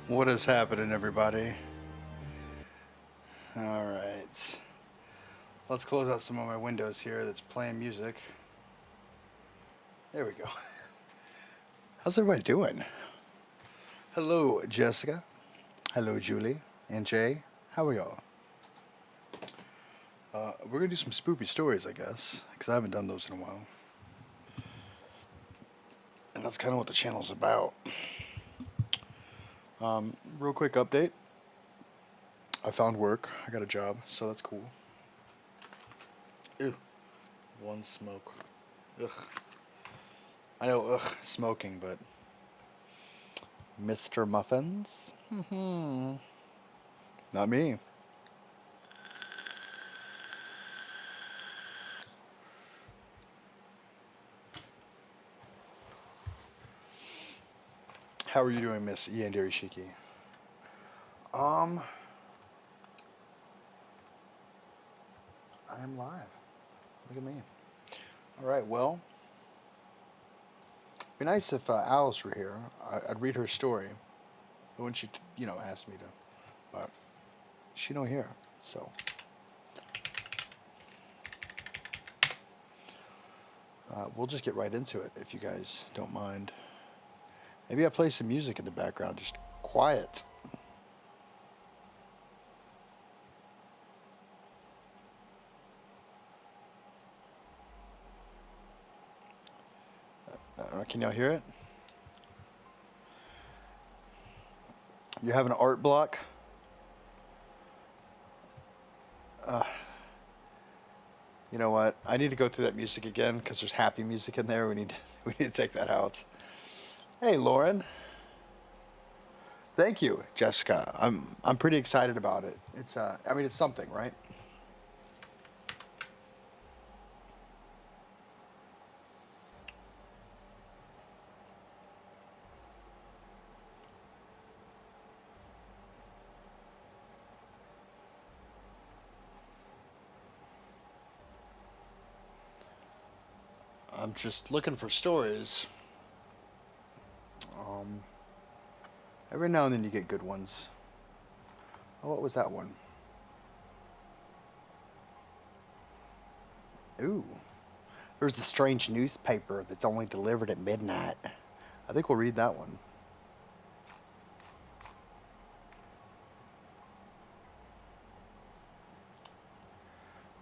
What is happening, everybody? All right. Let's close out some of my windows here that's playing music. There we go. How's everybody doing? Hello, Jessica. Hello, Julie and Jay. How are y'all? We're going to do some spoopy stories, I guess, because I haven't done those in a while. And that's kind of what the channel's about. Real quick update. I found work. I got a job, so that's cool. Ew. One smoke. Ugh. I know, ugh, smoking, but Mr. Muffins? Not me. How are you doing, Miss Yandere Shiki? I am live. Look at me. All right, well, it'd be nice if Alice were here. I'd read her story. But when she, asked me to, but she no here, so. We'll just get right into it if you guys don't mind. Maybe I'll play some music in the background, just quiet. Can y'all hear it? You have an art block? You know what? I need to go through that music again because there's happy music in there. We need to take that out. Hey, Lauren. Thank you, Jessica. I'm pretty excited about it. It's it's something, right? I'm just looking for stories. Every now and then you get good ones. Oh, what was that one? Ooh. There's the strange newspaper that's only delivered at midnight. I think we'll read that one.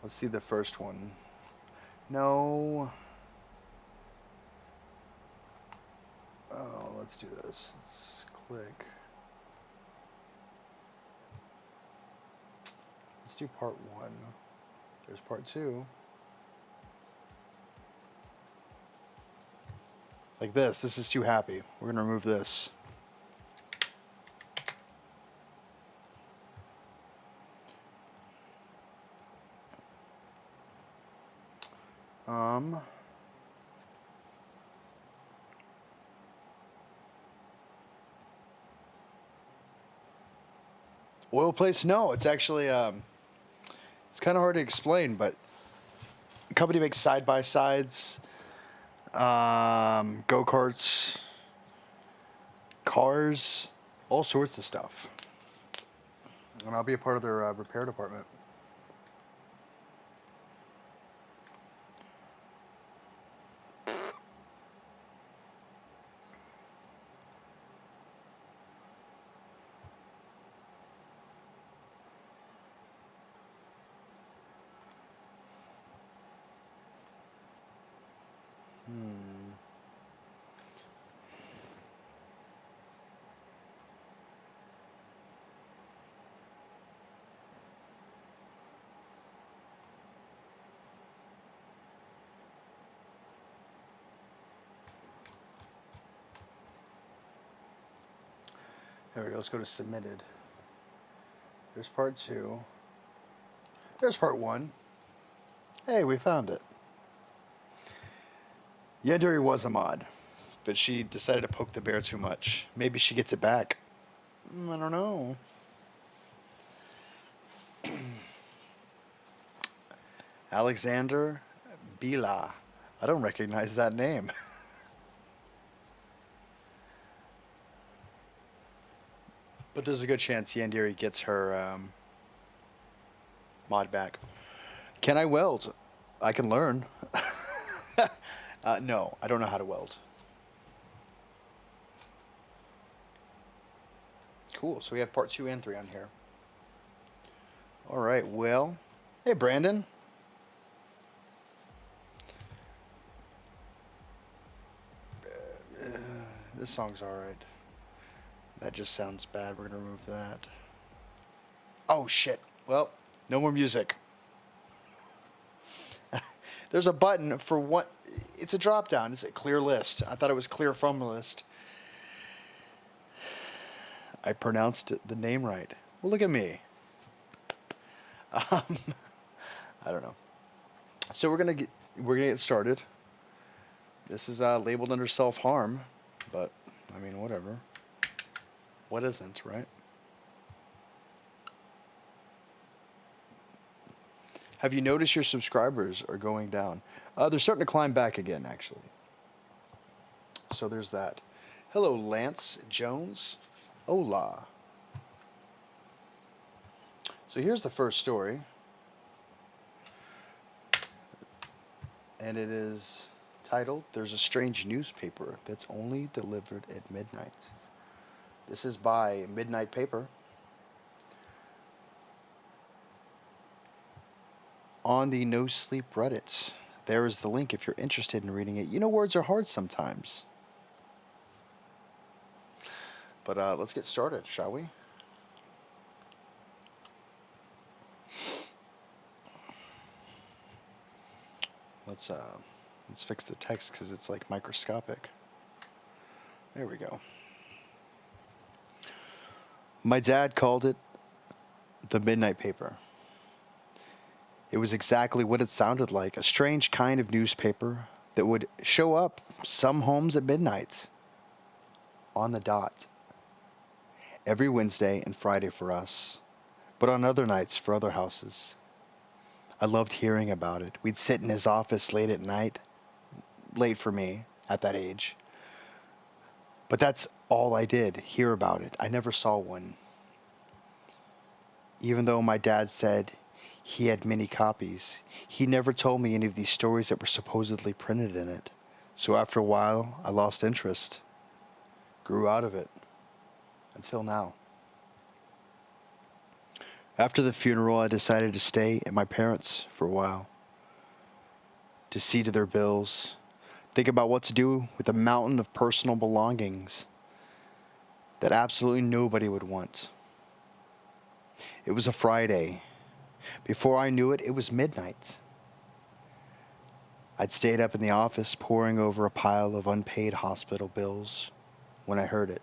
Let's see the first one. No. Oh, let's do this. Let's click. Let's do part 1. There's part 2. Like this. This is too happy. We're going to remove this. Oil place? No, it's actually it's kind of hard to explain, but the company makes side-by-sides, go-karts, cars, all sorts of stuff. And I'll be a part of their repair department. There we go. Let's go to submitted. There's part 2. There's part 1. Hey, we found it. Yandere was a mod, but she decided to poke the bear too much. Maybe she gets it back. I don't know. Alexander Bila. I don't recognize that name. But there's a good chance Yandere gets her mod back. Can I weld? I can learn. No, I don't know how to weld. Cool. So we have part 2 and 3 on here. All right. Well, hey, Brandon. This song's all right. That just sounds bad. We're going to remove that. Oh, shit. Well, no more music. There's a button for what? It's a drop down. It's a clear list. I thought it was clear from the list. I pronounced the name right. Well, look at me. I don't know. So we're gonna get started. This is labeled under self-harm, but I mean, whatever. What isn't, right? Have you noticed your subscribers are going down? They're starting to climb back again, actually. So there's that. Hello, Lance Jones. Hola. So here's the first story. And it is titled, "There's a Strange Newspaper That's Only Delivered at Midnight." This is by Midnight Paper. On the No Sleep Reddit. There is the link if you're interested in reading it. You know, words are hard sometimes. But let's get started, shall we? Let's fix the text because it's like microscopic. There we go. My dad called it the Midnight Paper. It was exactly what it sounded like, a strange kind of newspaper that would show up some homes at midnight, on the dot. Every Wednesday and Friday for us, but on other nights for other houses. I loved hearing about it. We'd sit in his office late at night, late for me at that age. But that's all I did, hear about it. I never saw one. Even though my dad said he had many copies, he never told me any of these stories that were supposedly printed in it. So after a while, I lost interest. Grew out of it. Until now. After the funeral, I decided to stay at my parents' for a while. To see to their bills. Think about what to do with a mountain of personal belongings that absolutely nobody would want. It was a Friday. Before I knew it, it was midnight. I'd stayed up in the office poring over a pile of unpaid hospital bills when I heard it.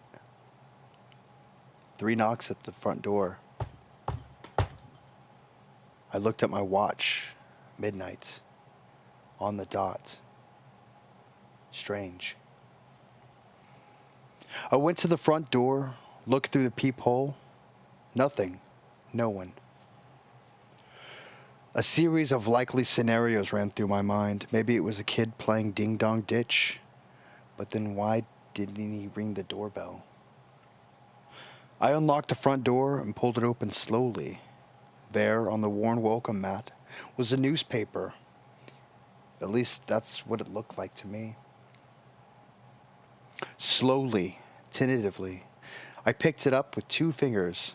3 knocks at the front door. I looked at my watch. Midnight. On the dot. Strange. I went to the front door, looked through the peephole. Nothing. No one. A series of likely scenarios ran through my mind. Maybe it was a kid playing Ding Dong Ditch. But then why didn't he ring the doorbell? I unlocked the front door and pulled it open slowly. There, on the worn welcome mat, was a newspaper. At least that's what it looked like to me. Slowly, tentatively, I picked it up with 2 fingers.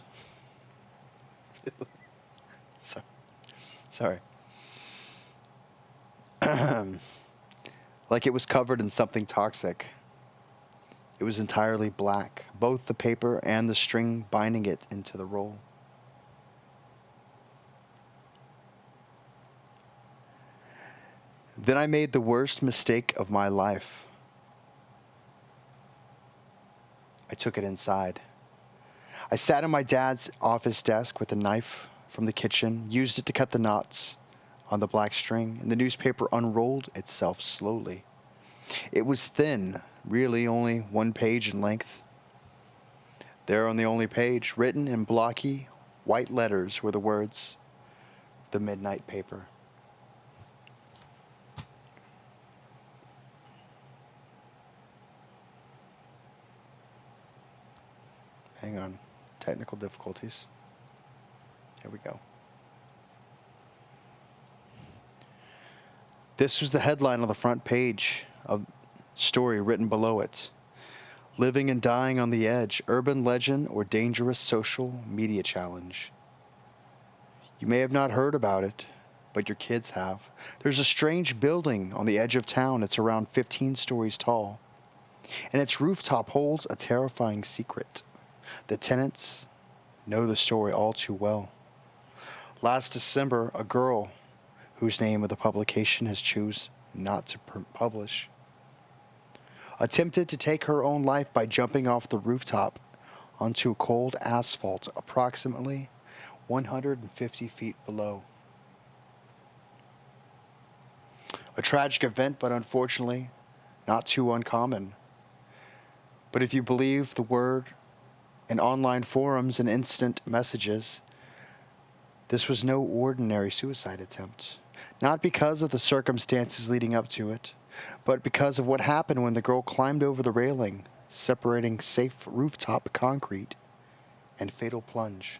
Sorry. Like it was covered in something toxic. It was entirely black, both the paper and the string binding it into the roll. Then I made the worst mistake of my life. I took it inside. I sat at my dad's office desk with a knife from the kitchen, used it to cut the knots on the black string, and the newspaper unrolled itself slowly. It was thin, really only 1 page in length. There on the only page, written in blocky, white letters, were the words, "The Midnight Paper." Hang on. Technical difficulties. Here we go. This was the headline on the front page of story written below it. Living and dying on the edge, urban legend or dangerous social media challenge. You may have not heard about it, but your kids have. There's a strange building on the edge of town. It's around 15 stories tall, and its rooftop holds a terrifying secret. The tenants know the story all too well. Last December, a girl whose name of the publication has chosen not to publish attempted to take her own life by jumping off the rooftop onto cold asphalt approximately 150 feet below. A tragic event, but unfortunately not too uncommon. But if you believe the word in online forums and instant messages, this was no ordinary suicide attempt. Not because of the circumstances leading up to it, but because of what happened when the girl climbed over the railing, separating safe rooftop concrete and fatal plunge.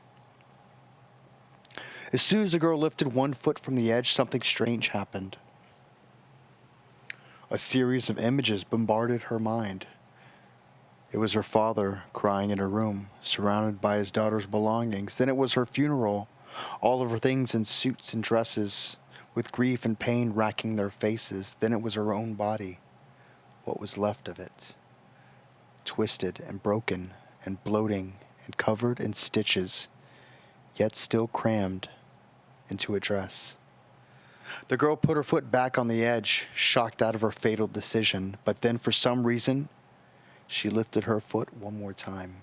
As soon as the girl lifted 1 foot from the edge, something strange happened. A series of images bombarded her mind. It was her father crying in her room, surrounded by his daughter's belongings. Then it was her funeral, all of her things in suits and dresses, with grief and pain racking their faces. Then it was her own body, what was left of it, twisted and broken and bloating and covered in stitches, yet still crammed into a dress. The girl put her foot back on the edge, shocked out of her fatal decision, but then for some reason, she lifted her foot one more time.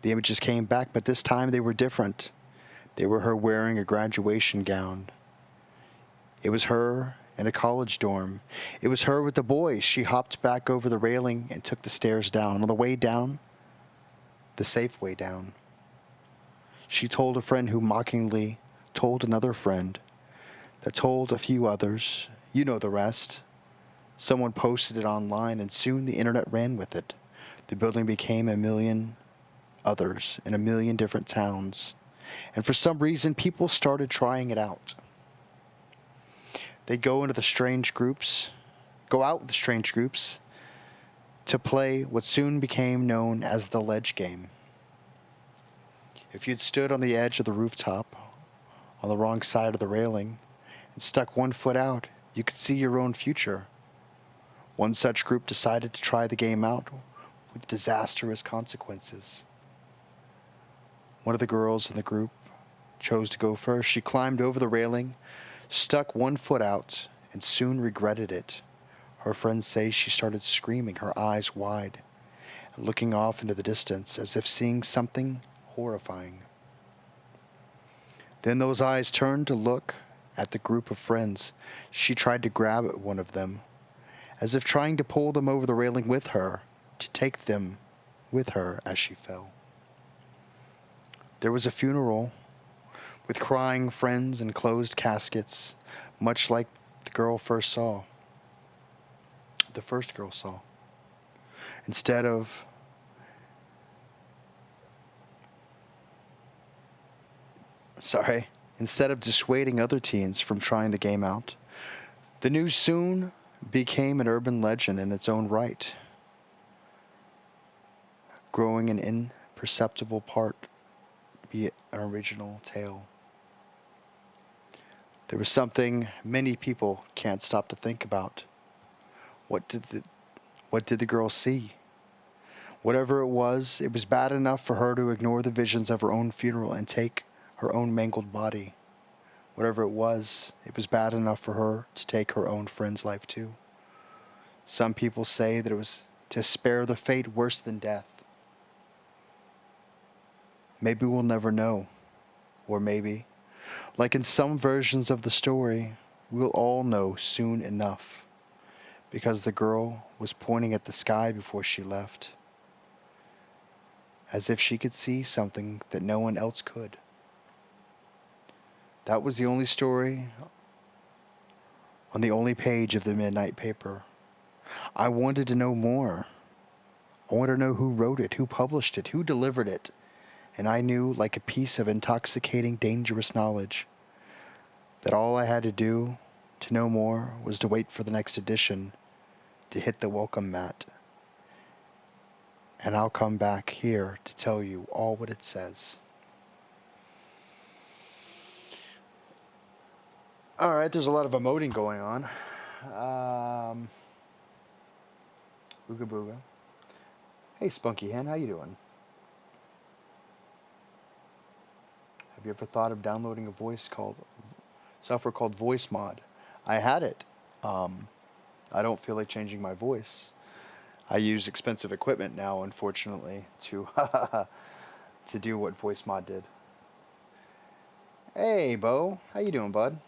The images came back, but this time they were different. They were her wearing a graduation gown. It was her in a college dorm. It was her with the boys. She hopped back over the railing and took the stairs down. On the way down, the safe way down, she told a friend who mockingly told another friend that told a few others. You know the rest. Someone posted it online, and soon the internet ran with it. The building became a million others in a million different towns. And for some reason, people started trying it out. They'd go out with the strange groups to play what soon became known as the ledge game. If you'd stood on the edge of the rooftop, on the wrong side of the railing, and stuck 1 foot out, you could see your own future. One such group decided to try the game out with disastrous consequences. One of the girls in the group chose to go first. She climbed over the railing, stuck 1 foot out, and soon regretted it. Her friends say she started screaming, her eyes wide, and looking off into the distance as if seeing something horrifying. Then those eyes turned to look at the group of friends. She tried to grab at one of them, as if trying to pull them over the railing with her, to take them with her as she fell. There was a funeral with crying friends and closed caskets, much like the first girl saw. Instead of dissuading other teens from trying the game out, the news soon became an urban legend in its own right, growing an imperceptible part, be it an original tale. There was something many people can't stop to think about. What did the girl see? Whatever it was bad enough for her to ignore the visions of her own funeral and take her own mangled body. Whatever it was bad enough for her to take her own friend's life too. Some people say that it was to spare the fate worse than death. Maybe we'll never know. Or maybe, like in some versions of the story, we'll all know soon enough. Because the girl was pointing at the sky before she left, as if she could see something that no one else could. That was the only story on the only page of the midnight paper. I wanted to know more. I wanted to know who wrote it, who published it, who delivered it. And I knew, like a piece of intoxicating, dangerous knowledge, that all I had to do to know more was to wait for the next edition to hit the welcome mat. And I'll come back here to tell you all what it says. All right, there's a lot of emoting going on. Ooga booga. Hey, Spunky Hen, how you doing? Have you ever thought of downloading a software called Voice Mod? I had it. I don't feel like changing my voice. I use expensive equipment now, unfortunately, to to do what Voice Mod did. Hey, Bo, how you doing, bud?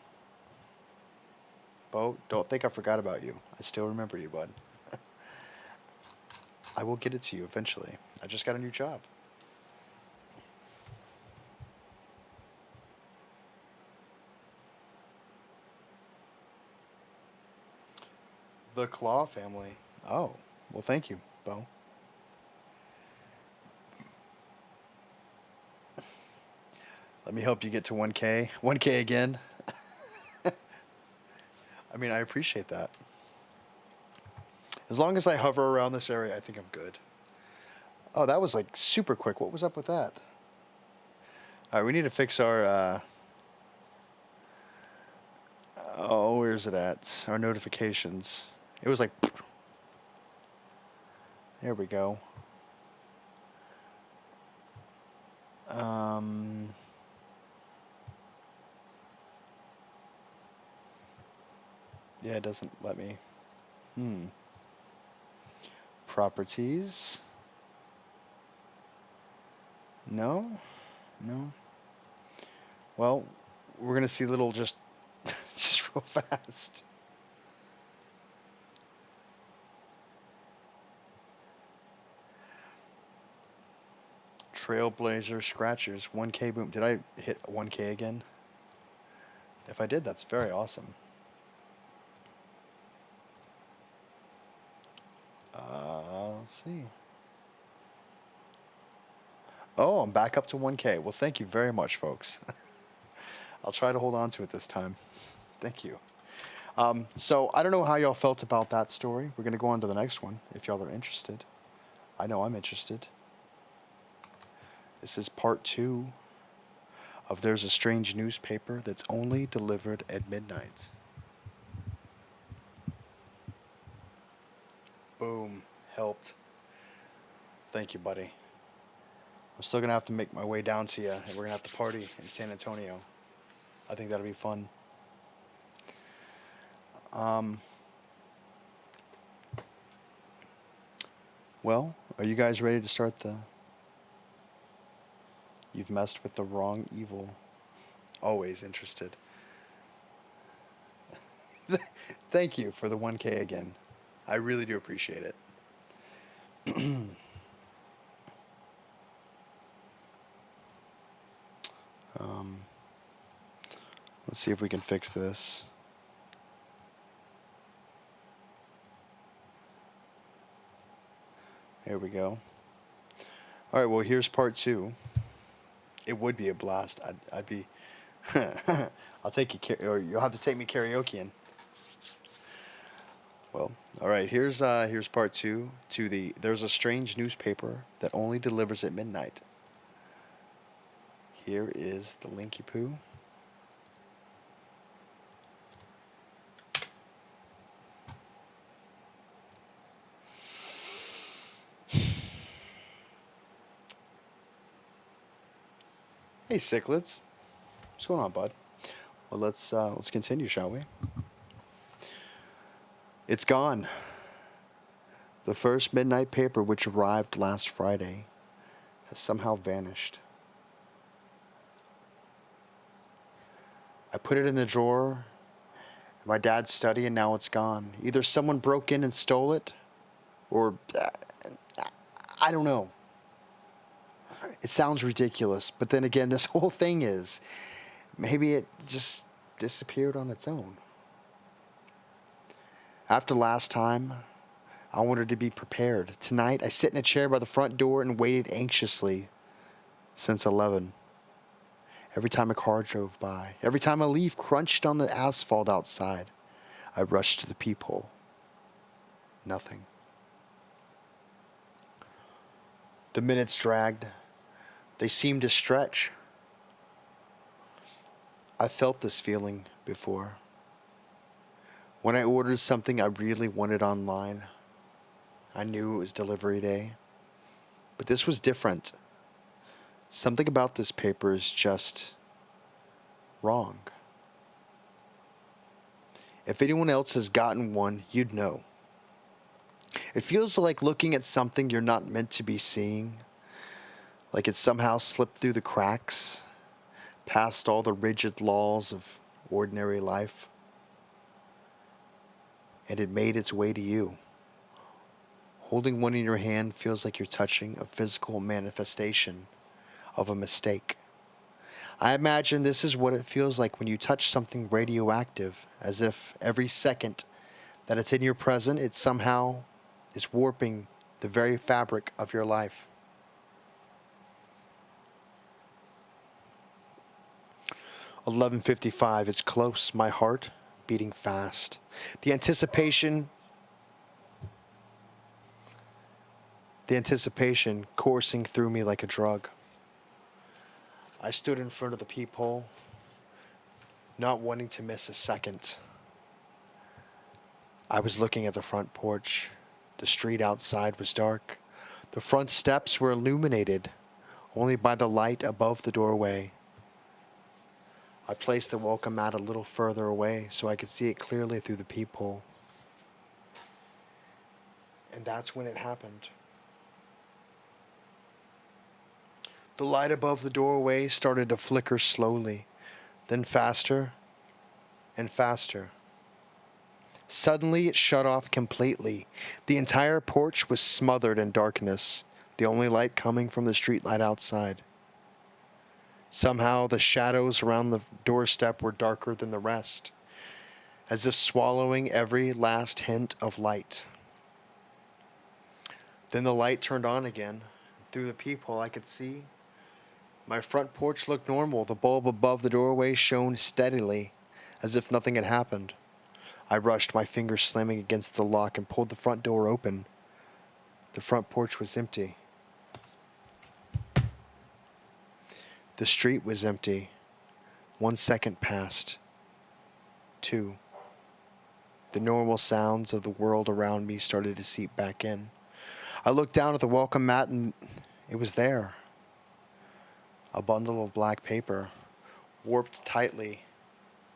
Bo, don't think I forgot about you. I still remember you, bud. I will get it to you eventually. I just got a new job. The Claw family. Oh, well, thank you, Bo. Let me help you get to 1K. 1K again. I mean, I appreciate that. As long as I hover around this area, I think I'm good. Oh, that was like super quick. What was up with that? All right, we need to fix our... oh, where's it at? Our notifications. It was like... There we go. Yeah, it doesn't let me. Properties. No. Well, we're gonna see little just real fast. Trailblazer Scratchers 1K boom. Did I hit 1K again? If I did, that's very awesome. Let's see. Oh, I'm back up to 1K. Well, thank you very much, folks. I'll try to hold on to it this time. Thank you. So I don't know how y'all felt about that story. We're going to go on to the next one if y'all are interested. I know I'm interested. This is part 2 of There's a Strange Newspaper That's Only Delivered at Midnight. Boom. Helped. Thank you, buddy. I'm still going to have to make my way down to you, and we're going to have to party in San Antonio. I think that'll be fun. Well, are you guys ready to start the... You've messed with the wrong evil. Always interested. Thank you for the 1K again. I really do appreciate it. Let's see if we can fix this. There we go. All right, well, here's part 2. It would be a blast. I'd be... I'll take you... Or you'll have to take me karaokeing. Well, all right, here's part 2 to the There's a Strange Newspaper That Only Delivers at Midnight. Here is the Linky Poo. Hey, Cichlids. What's going on, bud? Well, let's continue, shall we? It's gone. The first midnight paper, which arrived last Friday, has somehow vanished. I put it in the drawer in my dad's study, and now it's gone. Either someone broke in and stole it, or I don't know. It sounds ridiculous, but then again, this whole thing is, maybe it just disappeared on its own. After last time, I wanted to be prepared. Tonight, I sit in a chair by the front door and waited anxiously since 11. Every time a car drove by, every time a leaf crunched on the asphalt outside, I rushed to the peephole. Nothing. The minutes dragged. They seemed to stretch. I felt this feeling before. When I ordered something I really wanted online, I knew it was delivery day. But this was different. Something about this paper is just wrong. If anyone else has gotten one, you'd know. It feels like looking at something you're not meant to be seeing, like it somehow slipped through the cracks, past all the rigid laws of ordinary life, and it made its way to you. Holding one in your hand feels like you're touching a physical manifestation of a mistake. I imagine this is what it feels like when you touch something radioactive, as if every second that it's in your present, it somehow is warping the very fabric of your life. "11:55, it's close, my heart beating fast. The anticipation coursing through me like a drug. I stood in front of the peephole, not wanting to miss a second. I was looking at the front porch. The street outside was dark. The front steps were illuminated only by the light above the doorway. I placed the welcome mat a little further away so I could see it clearly through the peephole. And that's when it happened. The light above the doorway started to flicker slowly, then faster and faster. Suddenly, it shut off completely. The entire porch was smothered in darkness, the only light coming from the street light outside. Somehow, the shadows around the doorstep were darker than the rest, as if swallowing every last hint of light. Then the light turned on again. Through the peephole, I could see my front porch looked normal. The bulb above the doorway shone steadily, as if nothing had happened. I rushed, my fingers slamming against the lock, and pulled the front door open. The front porch was empty. The street was empty. 1 second passed. 2. The normal sounds of the world around me started to seep back in. I looked down at the welcome mat, and it was there. A bundle of black paper, warped tightly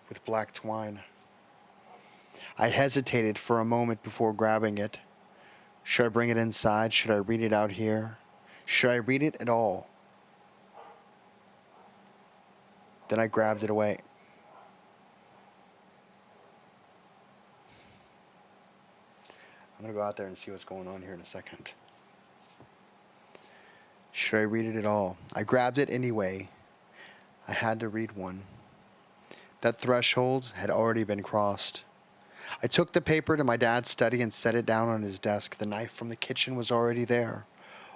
with black twine. I hesitated for a moment before grabbing it. Should I bring it inside? Should I read it out here? Should I read it at all? Then I grabbed it away. I'm going to go out there and see what's going on here in a second. Should I read it at all? I grabbed it anyway. I had to read one. That threshold had already been crossed. I took the paper to my dad's study and set it down on his desk. The knife from the kitchen was already there.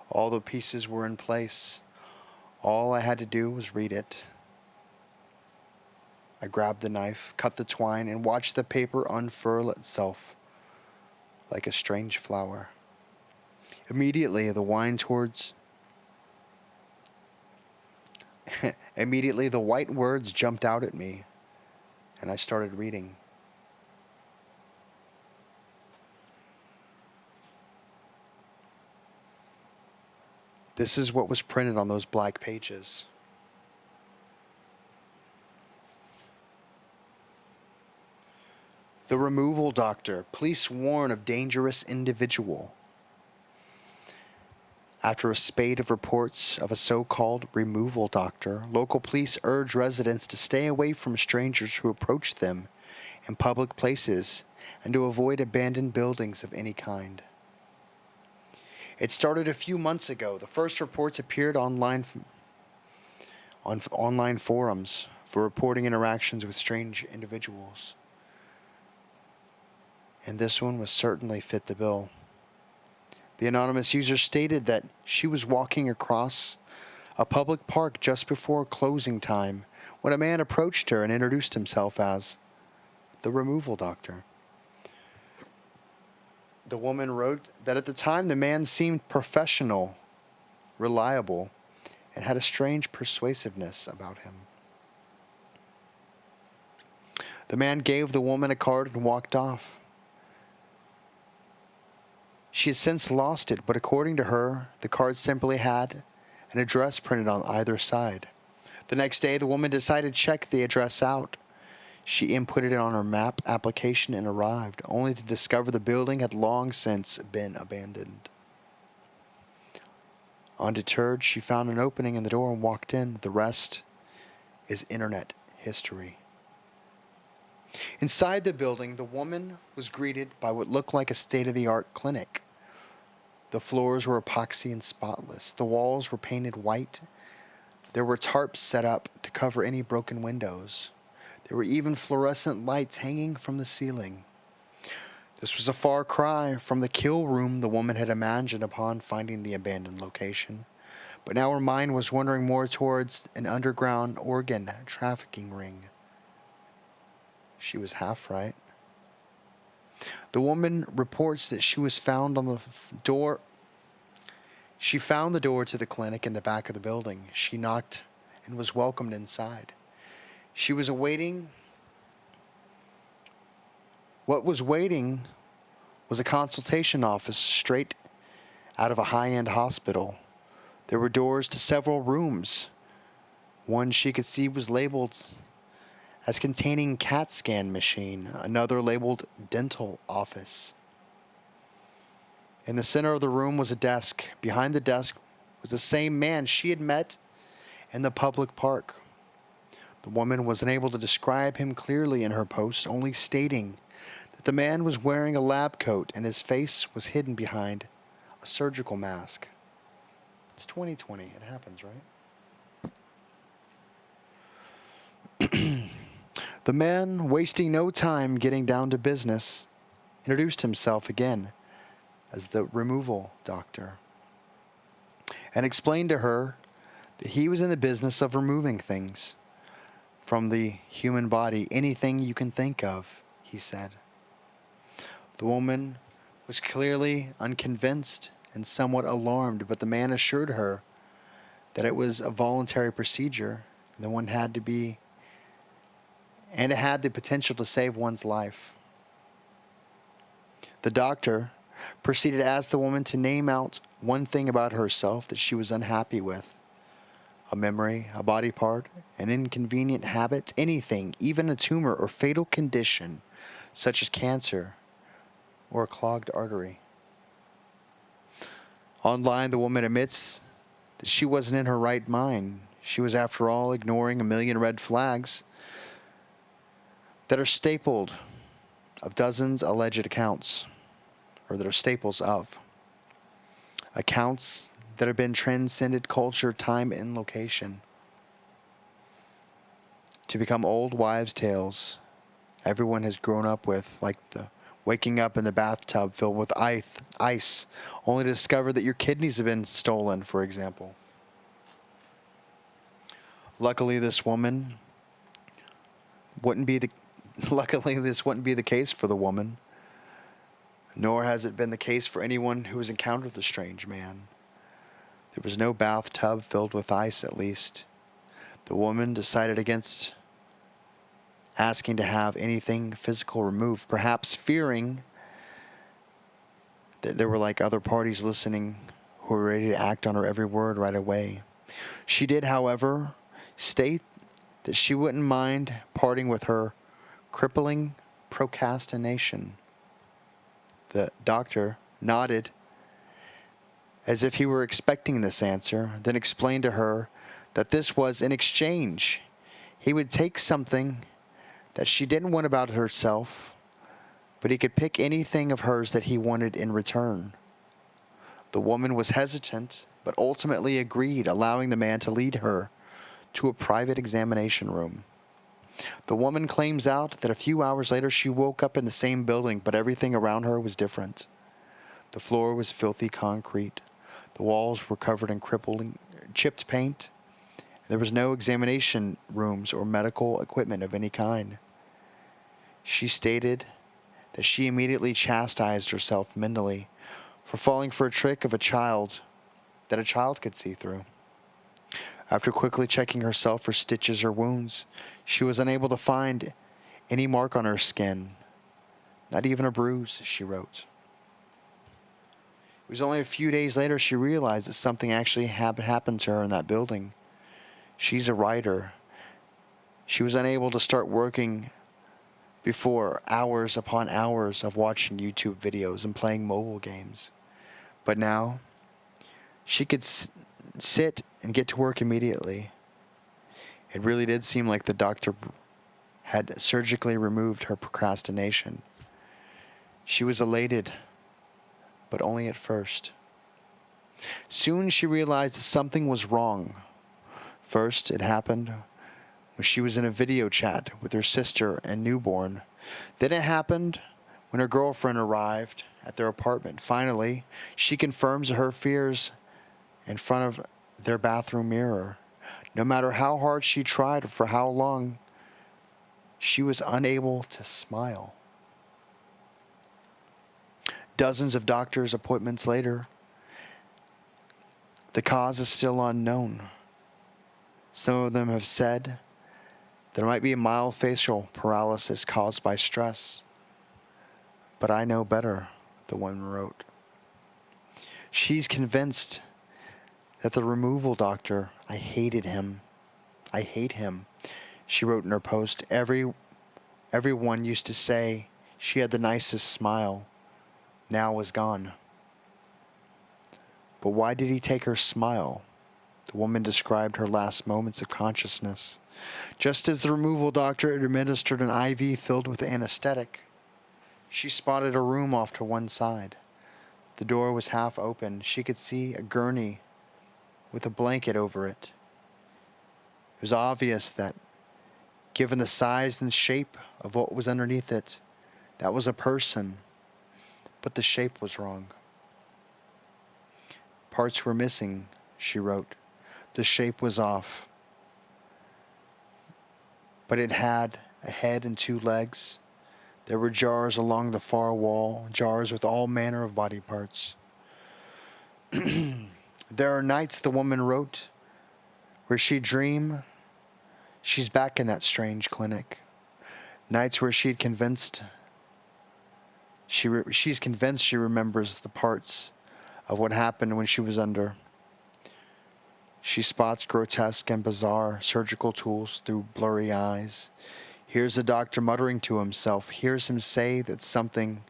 All the pieces were in place. All I had to do was read it. I grabbed the knife, cut the twine, and watched the paper unfurl itself like a strange flower. Immediately, the white words jumped out at me, and I started reading. This is what was printed on those black pages. The removal doctor. Police warn of dangerous individual. After a spate of reports of a so-called removal doctor, local police urge residents to stay away from strangers who approach them in public places and to avoid abandoned buildings of any kind. It started a few months ago. The first reports appeared on online forums for reporting interactions with strange individuals. And this one was certainly fit the bill. The anonymous user stated that she was walking across a public park just before closing time when a man approached her and introduced himself as the removal doctor. The woman wrote that at the time the man seemed professional, reliable, and had a strange persuasiveness about him. The man gave the woman a card and walked off. She has since lost it, but according to her, the card simply had an address printed on either side. The next day, the woman decided to check the address out. She inputted it on her map application and arrived, only to discover the building had long since been abandoned. Undeterred, she found an opening in the door and walked in. The rest is internet history. Inside the building, the woman was greeted by what looked like a state-of-the-art clinic. The floors were epoxy and spotless. The walls were painted white. There were tarps set up to cover any broken windows. There were even fluorescent lights hanging from the ceiling. This was a far cry from the kill room the woman had imagined upon finding the abandoned location. But now her mind was wandering more towards an underground organ trafficking ring. She was half right. The woman reports that she was found on the door. She found the door to the clinic in the back of the building. She knocked and was welcomed inside. She was awaiting. What was waiting was a consultation office straight out of a high-end hospital. There were doors to several rooms. One she could see was labeled as containing CAT scan machine, another labeled dental office. In the center of the room was a desk. Behind the desk was the same man she had met in the public park. The woman was unable to describe him clearly in her post, only stating that the man was wearing a lab coat and his face was hidden behind a surgical mask. It's 2020. It happens, right? The man, wasting no time getting down to business, introduced himself again as the removal doctor and explained to her that he was in the business of removing things from the human body, anything you can think of, he said. The woman was clearly unconvinced and somewhat alarmed, but the man assured her that it was a voluntary procedure, and it had the potential to save one's life. The doctor proceeded to ask the woman to name out one thing about herself that she was unhappy with. A memory, a body part, an inconvenient habit, anything, even a tumor or fatal condition such as cancer or a clogged artery. Online, the woman admits that she wasn't in her right mind. She was, after all, ignoring a million red flags that are stapled of dozens alleged accounts, or that are staples of accounts that have been transcended culture, time, and location to become old wives' tales everyone has grown up with, like the waking up in the bathtub filled with ice, only to discover that your kidneys have been stolen, for example. Luckily, this wouldn't be the case for the woman, nor has it been the case for anyone who has encountered the strange man. There was no bathtub filled with ice, at least. The woman decided against asking to have anything physical removed, perhaps fearing that there were other parties listening who were ready to act on her every word right away. She did, however, state that she wouldn't mind parting with her crippling procrastination. The doctor nodded as if he were expecting this answer, then explained to her that this was an exchange. He would take something that she didn't want about herself, but he could pick anything of hers that he wanted in return. The woman was hesitant, but ultimately agreed, allowing the man to lead her to a private examination room. The woman claims out that a few hours later she woke up in the same building, but everything around her was different. The floor was filthy concrete. The walls were covered in chipped paint. There was no examination rooms or medical equipment of any kind. She stated that she immediately chastised herself mentally for falling for a trick of a child that a child could see through. After quickly checking herself for stitches or wounds, she was unable to find any mark on her skin, not even a bruise, she wrote. It was only a few days later she realized that something actually happened to her in that building. She's a writer. She was unable to start working before hours upon hours of watching YouTube videos and playing mobile games. But now, she could sit and get to work immediately. It really did seem like the doctor had surgically removed her procrastination. She was elated, but only at first. Soon she realized that something was wrong. First, it happened when she was in a video chat with her sister and newborn. Then it happened when her girlfriend arrived at their apartment. Finally, she confirms her fears in front of their bathroom mirror. No matter how hard she tried or for how long, she was unable to smile. Dozens of doctor's appointments later, the cause is still unknown. Some of them have said there might be a mild facial paralysis caused by stress. But I know better, the woman wrote. She's convinced that the removal doctor, I hated him. I hate him, she wrote in her post. Everyone used to say she had the nicest smile. Now was gone. But why did he take her smile? The woman described her last moments of consciousness. Just as the removal doctor administered an IV filled with anesthetic, she spotted a room off to one side. The door was half open. She could see a gurney with a blanket over it. It was obvious that, given the size and shape of what was underneath it, that was a person, but the shape was wrong. Parts were missing, she wrote. The shape was off. But it had a head and two legs. There were jars along the far wall, jars with all manner of body parts. There are nights, the woman wrote, where she'd dream she's back in that strange clinic. Nights where she's convinced she remembers the parts of what happened when she was under. She spots grotesque and bizarre surgical tools through blurry eyes. Hears the doctor muttering to himself. Hears him say that something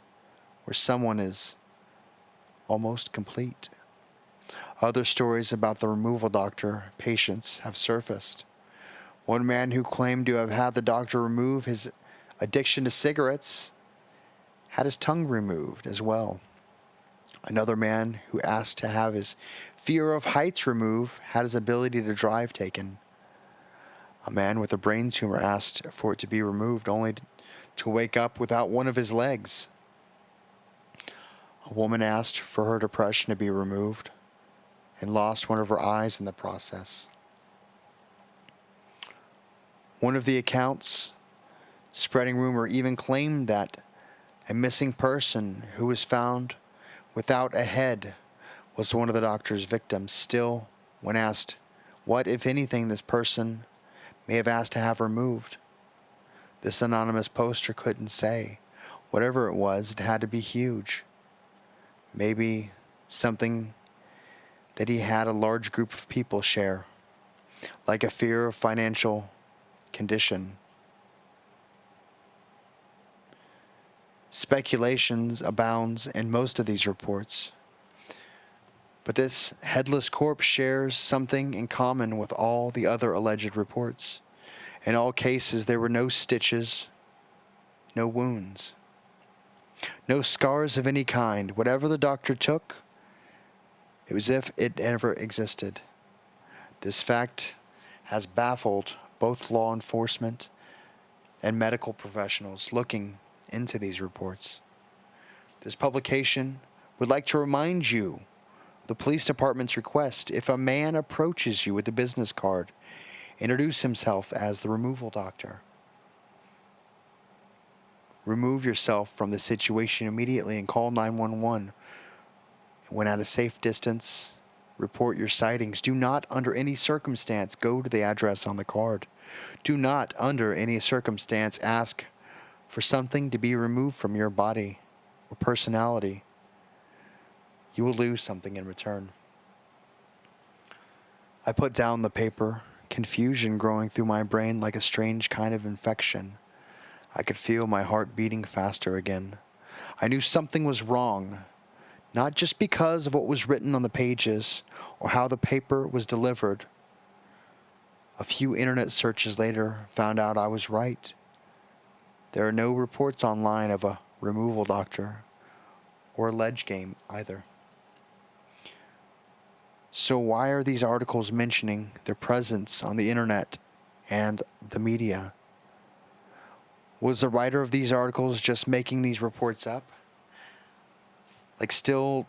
or someone is almost complete. Other stories about the removal doctor patients have surfaced. One man who claimed to have had the doctor remove his addiction to cigarettes had his tongue removed as well. Another man who asked to have his fear of heights removed had his ability to drive taken. A man with a brain tumor asked for it to be removed only to wake up without one of his legs. A woman asked for her depression to be removed and lost one of her eyes in the process. One of the accounts spreading rumor even claimed that a missing person who was found without a head was one of the doctor's victims. Still, when asked what, if anything, this person may have asked to have removed, this anonymous poster couldn't say. Whatever it was, it had to be huge. Maybe something that he had a large group of people share, like a fear of financial condition. Speculations abounds in most of these reports. But this headless corpse shares something in common with all the other alleged reports. In all cases, there were no stitches, no wounds, no scars of any kind. Whatever the doctor took, it was as if it never existed. This fact has baffled both law enforcement and medical professionals looking into these reports. This publication Would like to remind you the police department's request: if a man approaches you with a business card, introduce himself as the removal doctor. Remove yourself from the situation immediately and call 911. When at a safe distance, report your sightings. Do not, under any circumstance, go to the address on the card. Do not, under any circumstance, ask for something to be removed from your body or personality. You will lose something in return. I put down the paper, confusion growing through my brain like a strange kind of infection. I could feel my heart beating faster again. I knew something was wrong, not just because of what was written on the pages or how the paper was delivered. A few internet searches later found out I was right. There are no reports online of a removal doctor or a ledge game either. So why are these articles mentioning their presence on the internet and the media? Was the writer of these articles just making these reports up? Like still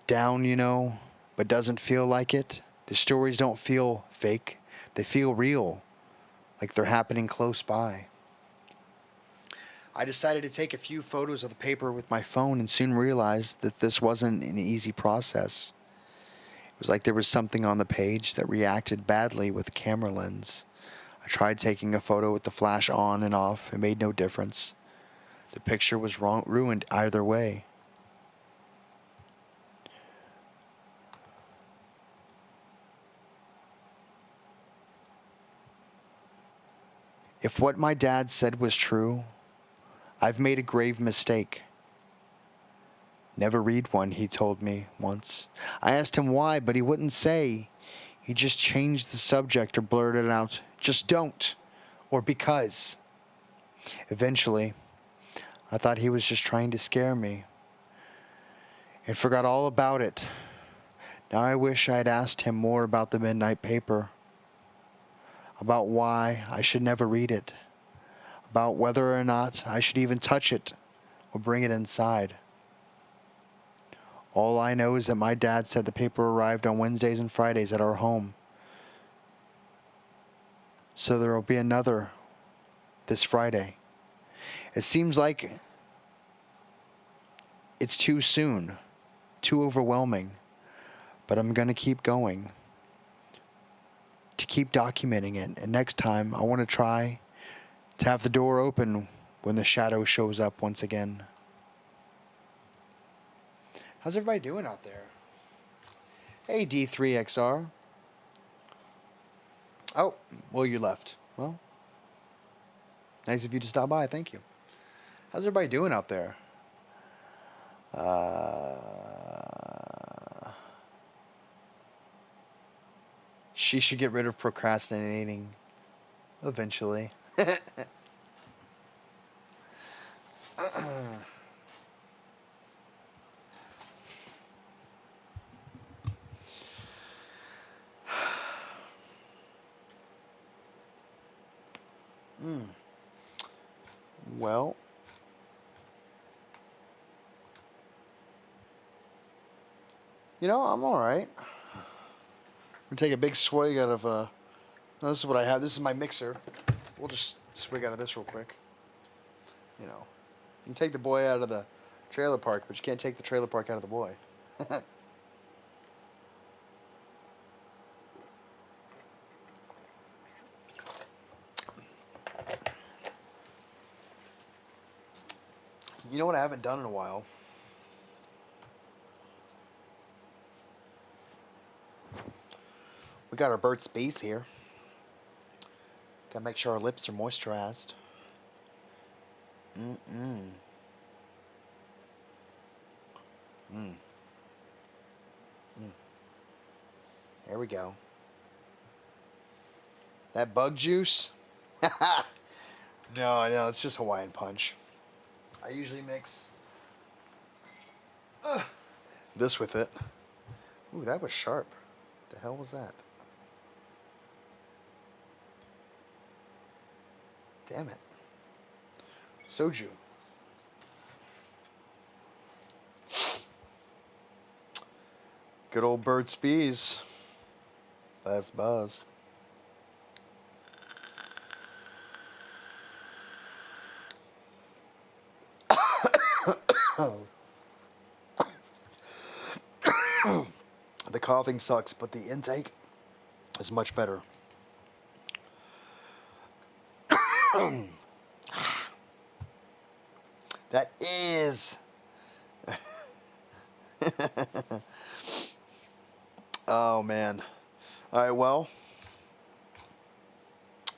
down, but doesn't feel like it? The stories don't feel fake. They feel real, like they're happening close by. I decided to take a few photos of the paper with my phone and soon realized that this wasn't an easy process. It was like there was something on the page that reacted badly with the camera lens. I tried taking a photo with the flash on and off. It made no difference. The picture was ruined either way. If what my dad said was true, I've made a grave mistake. Never read one, he told me once. I asked him why, but he wouldn't say. He just changed the subject or blurted out, just don't, or because. Eventually, I thought he was just trying to scare me and forgot all about it. Now I wish I had asked him more about the midnight paper, about why I should never read it, about whether or not I should even touch it or bring it inside. All I know is that my dad said the paper arrived on Wednesdays and Fridays at our home. So there will be another this Friday. It seems like it's too soon, too overwhelming, but I'm going to keep going, to keep documenting it. And next time, I want to try to have the door open when the shadow shows up once again. How's everybody doing out there? Hey, D3XR. Oh, well, you left. Well, nice of you to stop by. Thank you. How's everybody doing out there? She should get rid of procrastinating eventually. Well, I'm all right. I'm gonna take a big swig out of this is what I have. This is my mixer. We'll just swig out of this real quick. You can take the boy out of the trailer park, but you can't take the trailer park out of the boy. You know what I haven't done in a while? We got our Burt's Bees here. Gotta make sure our lips are moisturized. There we go. That bug juice? No, it's just Hawaiian Punch. I usually mix this with it. Ooh, that was sharp. What the hell was that? Damn it. Soju. Good old Burt's Bees. Last buzz. The coughing sucks, but the intake is much better. That is. Oh man. All right, well.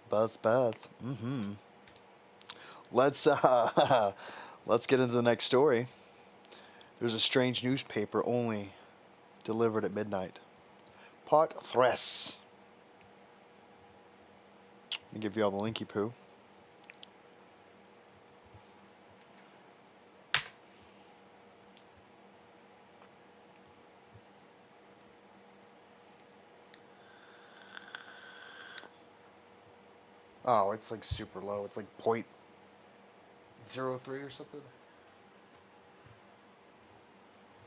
Buzz. Let's let's get into the next story. There's a strange newspaper only delivered at midnight. Part 3. Let me give you all the linky poo. Oh, it's like super low. It's like 0.03 or something.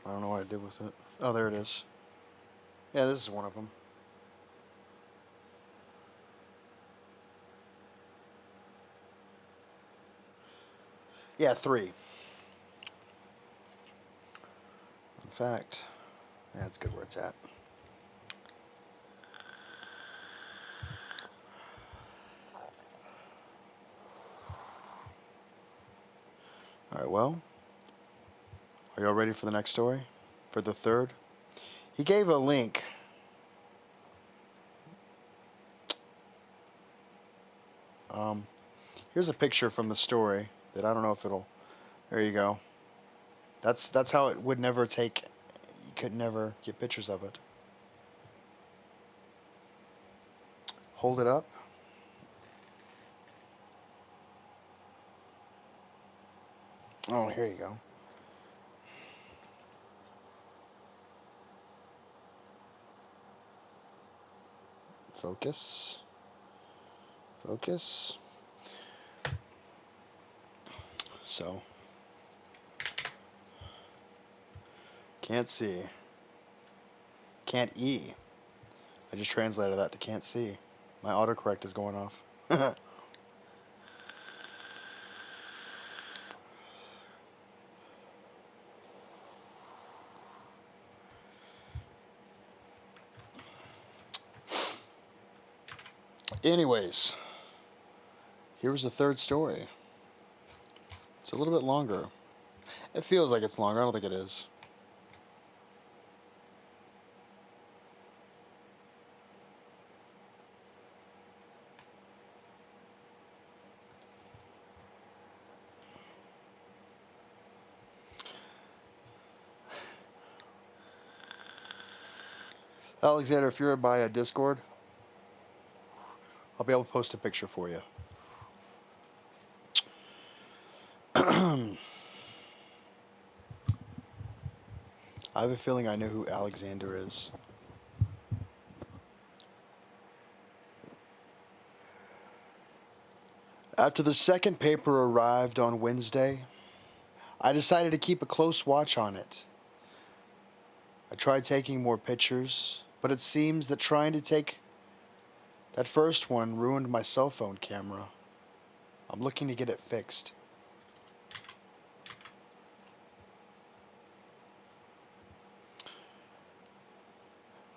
I don't know what I did with it. Oh, there it is. Yeah, this is one of them. Yeah, 3. In fact, yeah, it's good where it's at. All right, well, are y'all ready for the next story? For the third? He gave a link. Here's a picture from the story that I don't know if it'll. There you go. That's how it would never take. You could never get pictures of it. Hold it up. Oh, here you go. Focus. Focus. So. Can't see. Can't E. I just translated that to can't see. My autocorrect is going off. Anyways, here's the third story. It's a little bit longer. It feels like it's longer. I don't think it is. Alexander, if you're by a Discord, I'll be able to post a picture for you. I have a feeling I know who Alexander is. After the second paper arrived on Wednesday, I decided to keep a close watch on it. I tried taking more pictures, but it seems that trying to take that first one ruined my cell phone camera. I'm looking to get it fixed.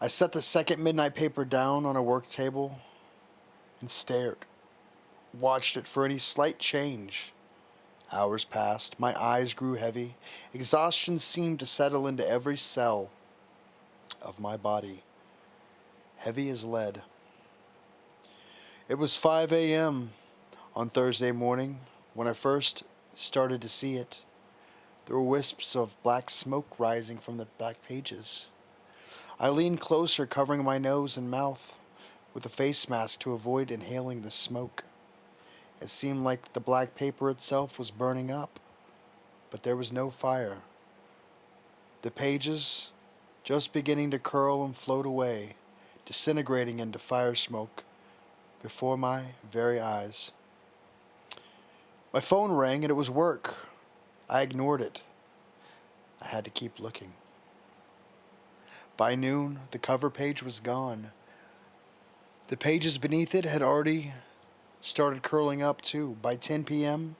I set the second midnight paper down on a work table and stared. Watched it for any slight change. Hours passed. My eyes grew heavy. Exhaustion seemed to settle into every cell of my body, heavy as lead. It was 5 a.m. on Thursday morning when I first started to see it. There were wisps of black smoke rising from the black pages. I leaned closer, covering my nose and mouth with a face mask to avoid inhaling the smoke. It seemed like the black paper itself was burning up, but there was no fire. The pages just beginning to curl and float away, disintegrating into fire smoke before my very eyes. My phone rang and it was work. I ignored it. I had to keep looking. By noon, the cover page was gone. The pages beneath it had already started curling up too. By 10 p.m.,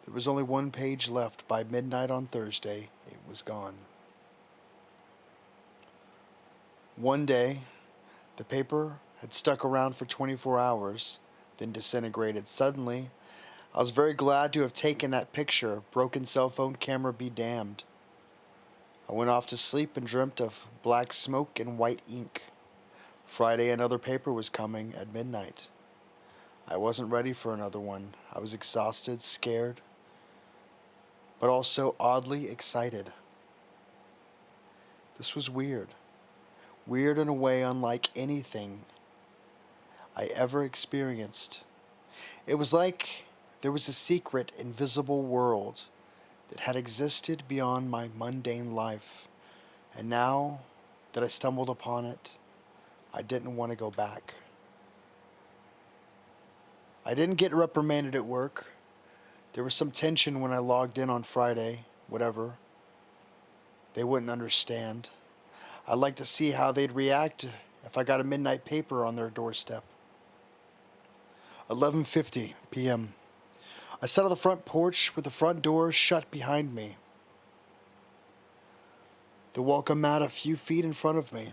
there was only one page left. By midnight on Thursday, it was gone. One day, the paper had stuck around for 24 hours, then disintegrated. Suddenly, I was very glad to have taken that picture. Broken cell phone camera be damned. I went off to sleep and dreamt of black smoke and white ink. Friday, another paper was coming at midnight. I wasn't ready for another one. I was exhausted, scared, but also oddly excited. This was weird. Weird in a way unlike anything I ever experienced. It was like there was a secret, invisible world that had existed beyond my mundane life, and now that I stumbled upon it, I didn't want to go back. I didn't get reprimanded at work. There was some tension when I logged in on Friday, whatever. They wouldn't understand. I'd like to see how they'd react if I got a midnight paper on their doorstep. 11:50 p.m. I sat on the front porch with the front door shut behind me. The welcome mat a few feet in front of me.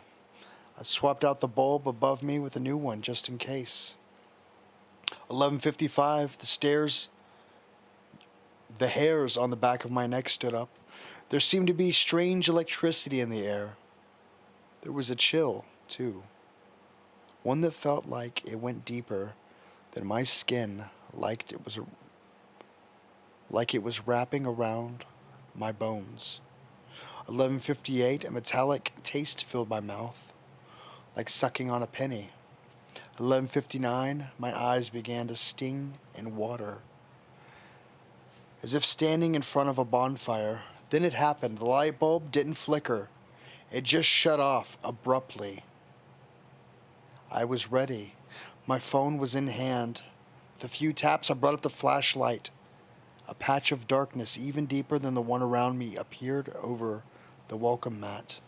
I swapped out the bulb above me with a new one just in case. 11:55, the hairs on the back of my neck stood up. There seemed to be strange electricity in the air. There was a chill, too. One that felt like it went deeper than my skin, like it was wrapping around my bones. 11:58, a metallic taste filled my mouth, like sucking on a penny. 11:59, my eyes began to sting and water, as if standing in front of a bonfire. Then it happened. The light bulb didn't flicker. It just shut off abruptly. I was ready. My phone was in hand. With a few taps, I brought up the flashlight. A patch of darkness, even deeper than the one around me, appeared over the welcome mat.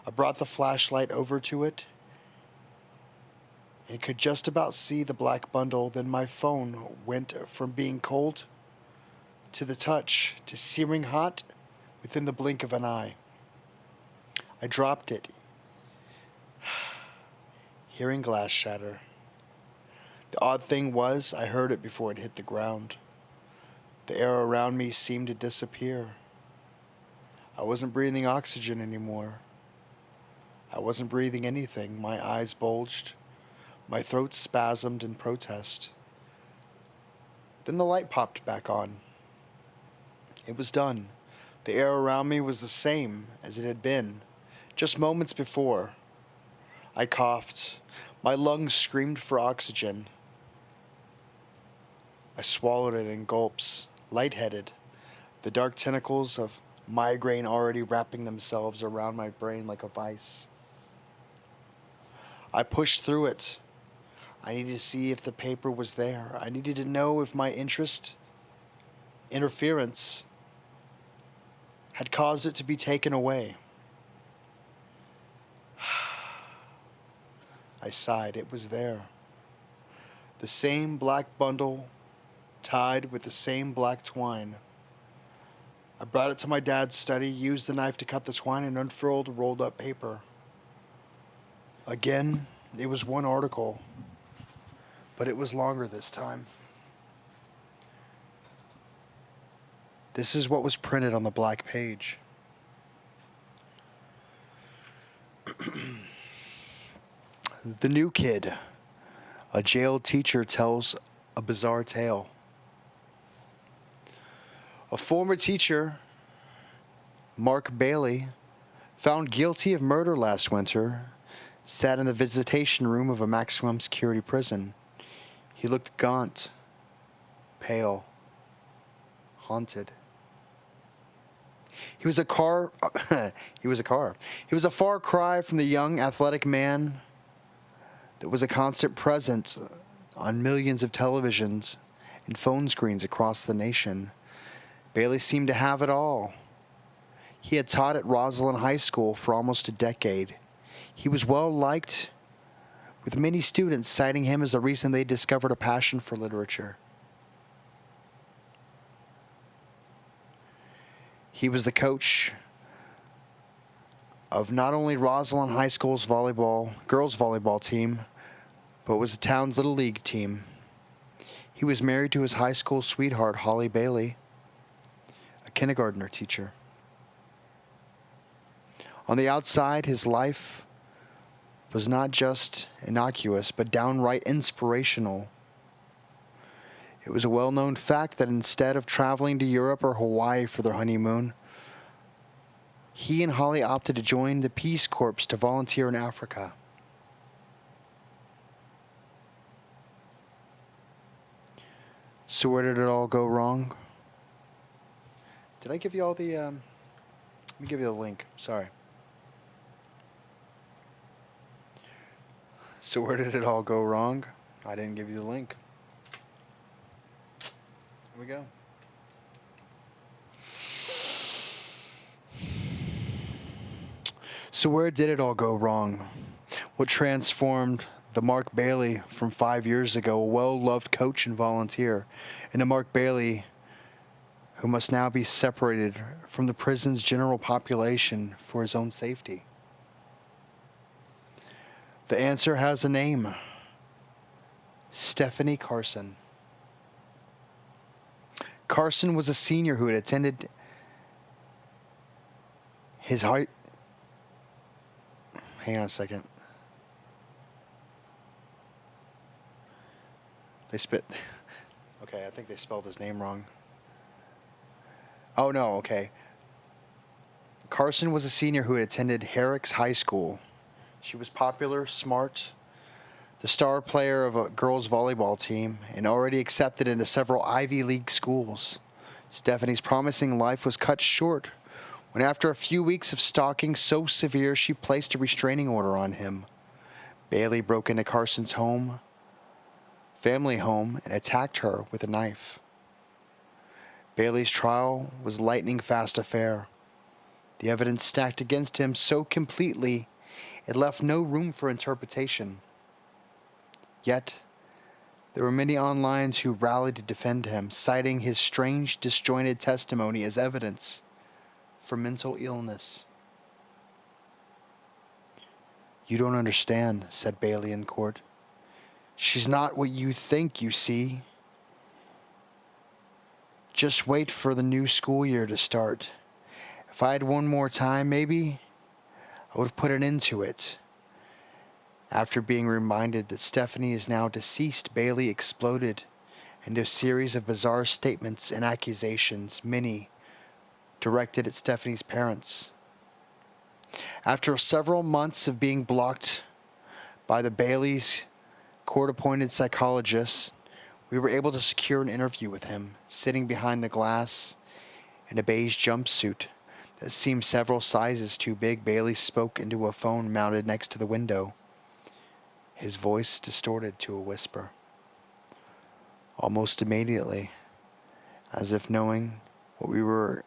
I brought the flashlight over to it and could just about see the black bundle. Then my phone went from being cold to the touch to searing hot within the blink of an eye. I dropped it, hearing glass shatter. The odd thing was, I heard it before it hit the ground. The air around me seemed to disappear. I wasn't breathing oxygen anymore. I wasn't breathing anything. My eyes bulged. My throat spasmed in protest. Then the light popped back on. It was done. The air around me was the same as it had been just moments before. I coughed. My lungs screamed for oxygen. I swallowed it in gulps, lightheaded, the dark tentacles of migraine already wrapping themselves around my brain like a vice. I pushed through it. I needed to see if the paper was there. I needed to know if my interference, had caused it to be taken away. I sighed. It was there. The same black bundle, tied with the same black twine. I brought it to my dad's study, used the knife to cut the twine, and unfurled rolled up paper. Again, it was one article, but it was longer this time. This is what was printed on the black page. The new kid, a jailed teacher, tells a bizarre tale. A former teacher, Mark Bailey, found guilty of murder last winter, sat in the visitation room of a maximum security prison. He looked gaunt, pale, haunted. He was a far cry from the young, athletic man that was a constant presence on millions of televisions and phone screens across the nation. Bailey seemed to have it all. He had taught at Roslyn High School for almost a decade. He was well liked, with many students citing him as the reason they discovered a passion for literature. He was the coach of not only Roslyn High School's girls volleyball team, but was the town's little league team. He was married to his high school sweetheart, Holly Bailey, a kindergartner teacher. On the outside, his life was not just innocuous, but downright inspirational. It was a well-known fact that instead of traveling to Europe or Hawaii for their honeymoon, he and Holly opted to join the Peace Corps to volunteer in Africa. So where did it all go wrong? Did I give you all the... Let me give you the link. Sorry. So where did it all go wrong? I didn't give you the link. Here we go. So where did it all go wrong? What transformed the Mark Bailey from 5 years ago, a well-loved coach and volunteer, into Mark Bailey, who must now be separated from the prison's general population for his own safety? The answer has a name: Stephanie Carson. Carson was a senior who had attended his high... Hang on a second. Okay, I think they spelled his name wrong. Oh, no, okay. Carson was a senior who had attended Herrick's High School. She was popular, smart, the star player of a girls' volleyball team, and already accepted into several Ivy League schools. Stephanie's promising life was cut short when, after a few weeks of stalking so severe, she placed a restraining order on him. Bailey broke into Carson's family home, and attacked her with a knife. Bailey's trial was lightning fast affair. The evidence stacked against him so completely it left no room for interpretation. Yet, there were many online who rallied to defend him, citing his strange, disjointed testimony as evidence for mental illness. "You don't understand," said Bailey in court. "She's not what you think, you see. Just wait for the new school year to start. If I had one more time, maybe I would have put an end to it." After being reminded that Stephanie is now deceased, Bailey exploded into a series of bizarre statements and accusations, many directed at Stephanie's parents. After several months of being blocked by the Baileys' court-appointed psychologist, we were able to secure an interview with him, sitting behind the glass in a beige jumpsuit that seemed several sizes too big. Bailey spoke into a phone mounted next to the window, his voice distorted to a whisper. Almost immediately, as if knowing what we were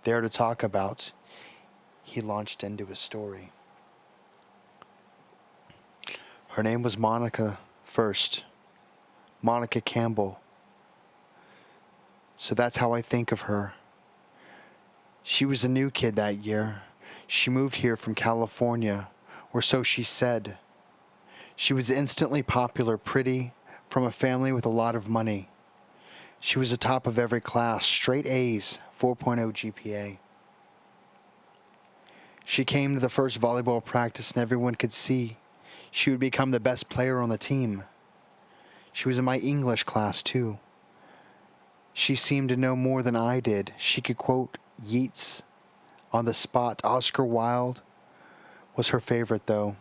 there to talk about, he launched into his story. Her name was Monica first. Monica Campbell. So that's how I think of her. She was a new kid that year. She moved here from California, or so she said. She was instantly popular, pretty, from a family with a lot of money. She was the top of every class, straight A's, 4.0 GPA. She came to the first volleyball practice and everyone could see she would become the best player on the team. She was in my English class, too. She seemed to know more than I did. She could quote Yeats on the spot. Oscar Wilde was her favorite, though.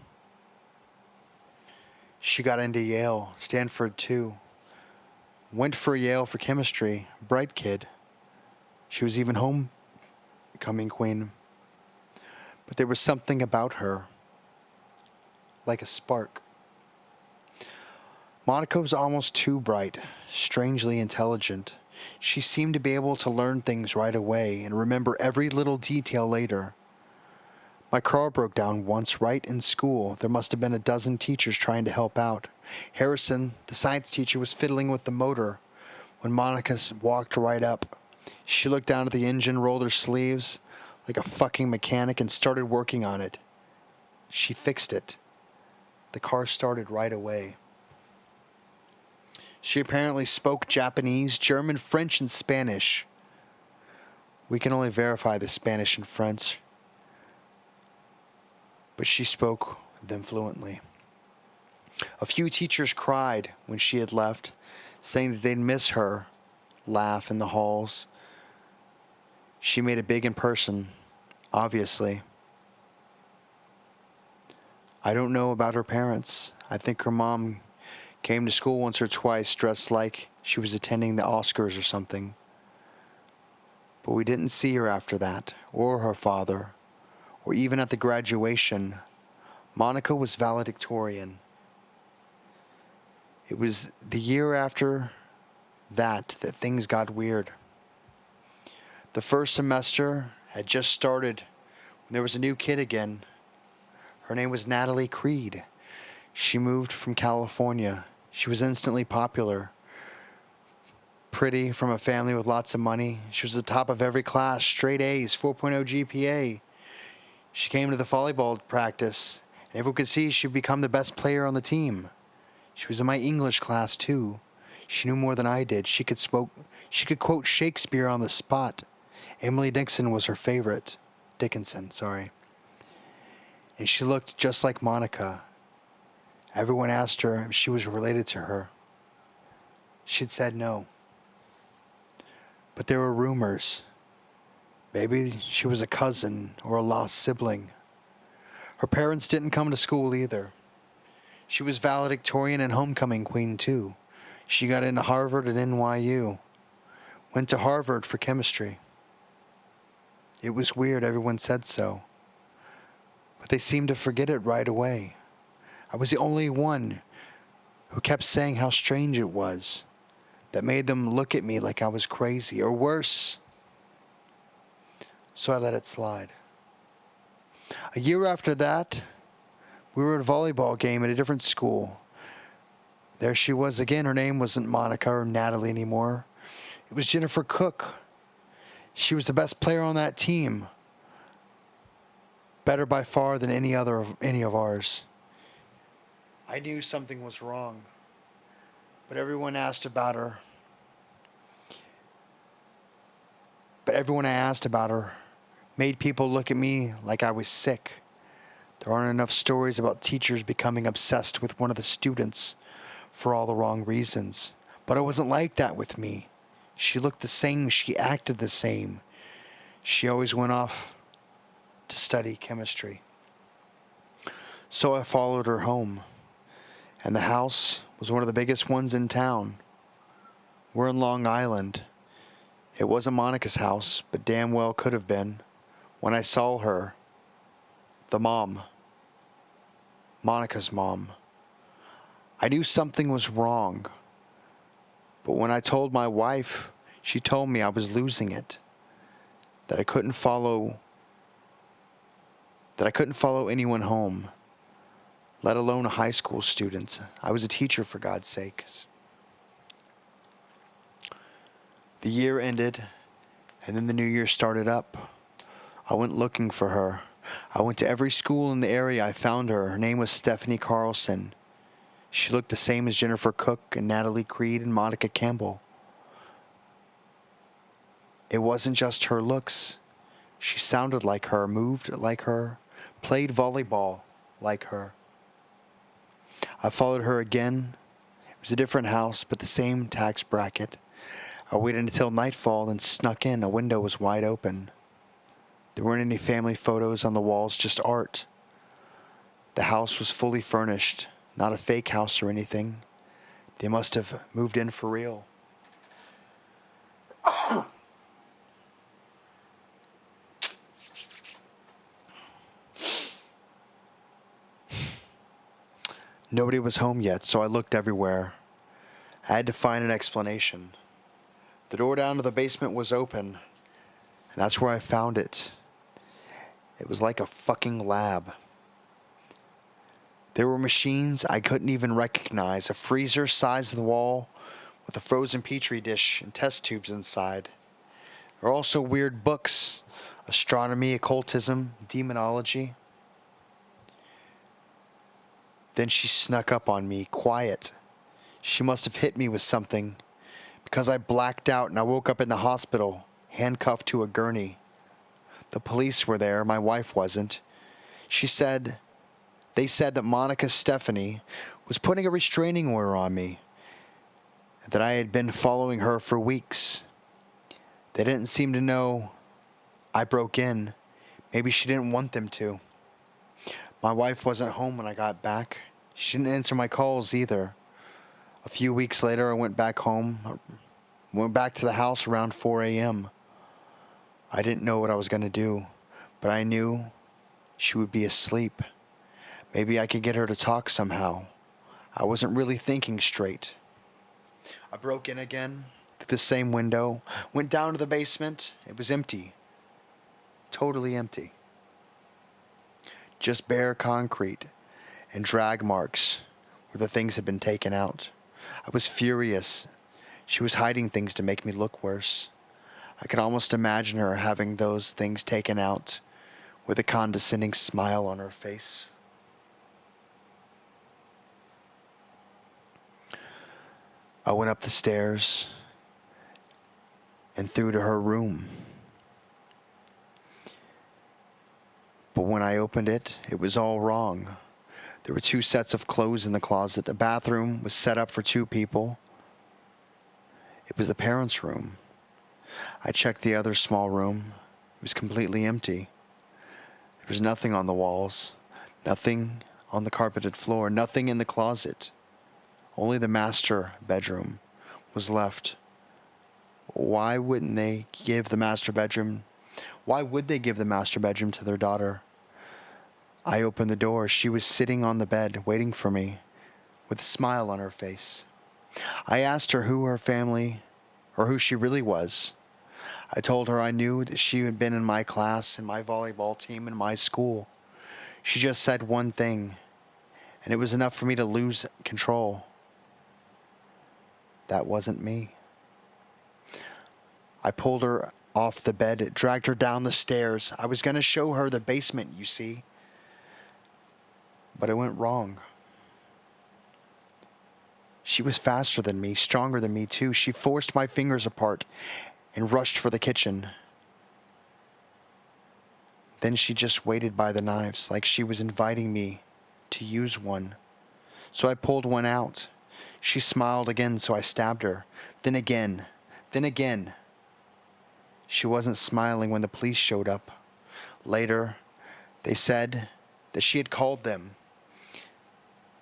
She got into Yale, Stanford, too. Went for Yale for chemistry. Bright kid. She was even homecoming queen. But there was something about her, like a spark. Monica was almost too bright, strangely intelligent. She seemed to be able to learn things right away and remember every little detail later. My car broke down once right in school. There must have been a dozen teachers trying to help out. Harrison, the science teacher, was fiddling with the motor when Monica walked right up. She looked down at the engine, rolled her sleeves like a fucking mechanic, and started working on it. She fixed it. The car started right away. She apparently spoke Japanese, German, French, and Spanish. We can only verify the Spanish and French, but she spoke them fluently. A few teachers cried when she had left, saying that they'd miss her laugh in the halls. She made it big in person, obviously. I don't know about her parents. I think her mom came to school once or twice dressed like she was attending the Oscars or something. But we didn't see her after that, or her father, or even at the graduation. Monica was valedictorian. It was the year after that things got weird. The first semester had just started when there was a new kid again. Her name was Natalie Creed. She moved from California. She was instantly popular. Pretty, from a family with lots of money. She was the top of every class, straight A's, 4.0 GPA. She came to the volleyball practice, and everyone could see she'd become the best player on the team. She was in my English class, too. She knew more than I did. She could quote Shakespeare on the spot. Emily Dickinson was her favorite. Dickinson, sorry. And she looked just like Monica. Everyone asked her if she was related to her. She'd said no. But there were rumors. Maybe she was a cousin or a lost sibling. Her parents didn't come to school either. She was valedictorian and homecoming queen too. She got into Harvard and NYU. Went to Harvard for chemistry. It was weird, everyone said so. But they seemed to forget it right away. I was the only one who kept saying how strange it was. That made them look at me like I was crazy, or worse. So I let it slide. A year after that, we were at a volleyball game at a different school. There she was again. Her name wasn't Monica or Natalie anymore. It was Jennifer Cook. She was the best player on that team. Better by far than any of ours. I knew something was wrong, but everyone asked about her. But everyone I asked about her made people look at me like I was sick. There aren't enough stories about teachers becoming obsessed with one of the students for all the wrong reasons. But it wasn't like that with me. She looked the same. She acted the same. She always went off to study chemistry. So I followed her home. And the house was one of the biggest ones in town. We're in Long Island. It wasn't Monica's house, but damn well could have been. When I saw her, the mom, Monica's mom, I knew something was wrong. But when I told my wife, she told me I was losing it. That I couldn't follow anyone home, let alone a high school student. I was a teacher, for God's sakes. The year ended, and then the new year started up. I went looking for her. I went to every school in the area. I found her. Her name was Stephanie Carlson. She looked the same as Jennifer Cook and Natalie Creed and Monica Campbell. It wasn't just her looks. She sounded like her, moved like her, played volleyball like her. I followed her again. It was a different house, but the same tax bracket. I waited until nightfall, then snuck in. A window was wide open. There weren't any family photos on the walls, just art. The house was fully furnished, not a fake house or anything. They must have moved in for real. Nobody was home yet, so I looked everywhere. I had to find an explanation. The door down to the basement was open, and that's where I found it. It was like a fucking lab. There were machines I couldn't even recognize, a freezer size of the wall with a frozen petri dish and test tubes inside. There were also weird books, astronomy, occultism, demonology. Then she snuck up on me, quiet. She must have hit me with something, because I blacked out and I woke up in the hospital, handcuffed to a gurney. The police were there, my wife wasn't. They said that Monica Stephanie was putting a restraining order on me, that I had been following her for weeks. They didn't seem to know I broke in. Maybe she didn't want them to. My wife wasn't home when I got back. She didn't answer my calls either. A few weeks later, I went back home. Went back to the house around 4 a.m. I didn't know what I was going to do, but I knew she would be asleep. Maybe I could get her to talk somehow. I wasn't really thinking straight. I broke in again, through the same window, went down to the basement. It was empty. Totally empty. Just bare concrete and drag marks where the things had been taken out. I was furious. She was hiding things to make me look worse. I could almost imagine her having those things taken out with a condescending smile on her face. I went up the stairs and through to her room. But when I opened it, it was all wrong. There were 2 sets of clothes in the closet. A bathroom was set up for 2 people. It was the parents' room. I checked the other small room. It was completely empty. There was nothing on the walls, nothing on the carpeted floor, nothing in the closet. Only the master bedroom was left. Why would they give the master bedroom to their daughter? I opened the door. She was sitting on the bed, waiting for me, with a smile on her face. I asked her who her family, or who she really was. I told her I knew that she had been in my class, in my volleyball team, in my school. She just said one thing, and it was enough for me to lose control. That wasn't me. I pulled her off the bed, dragged her down the stairs. I was going to show her the basement, you see. But it went wrong. She was faster than me, stronger than me too. She forced my fingers apart and rushed for the kitchen. Then she just waited by the knives, like she was inviting me to use one. So I pulled one out. She smiled again, so I stabbed her. Then again. She wasn't smiling when the police showed up. Later, they said that she had called them,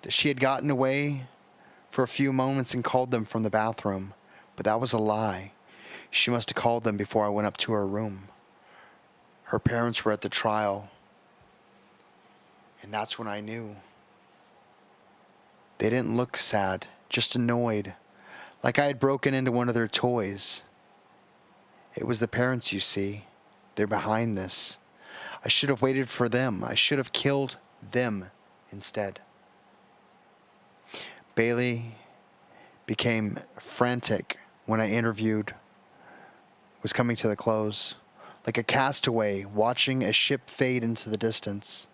that she had gotten away for a few moments and called them from the bathroom. But that was a lie. She must have called them before I went up to her room. Her parents were at the trial, and that's when I knew. They didn't look sad, just annoyed, like I had broken into one of their toys. It was the parents, you see. They're behind this. I should have waited for them. I should have killed them instead. Bailey became frantic when I was coming to the close, like a castaway watching a ship fade into the distance.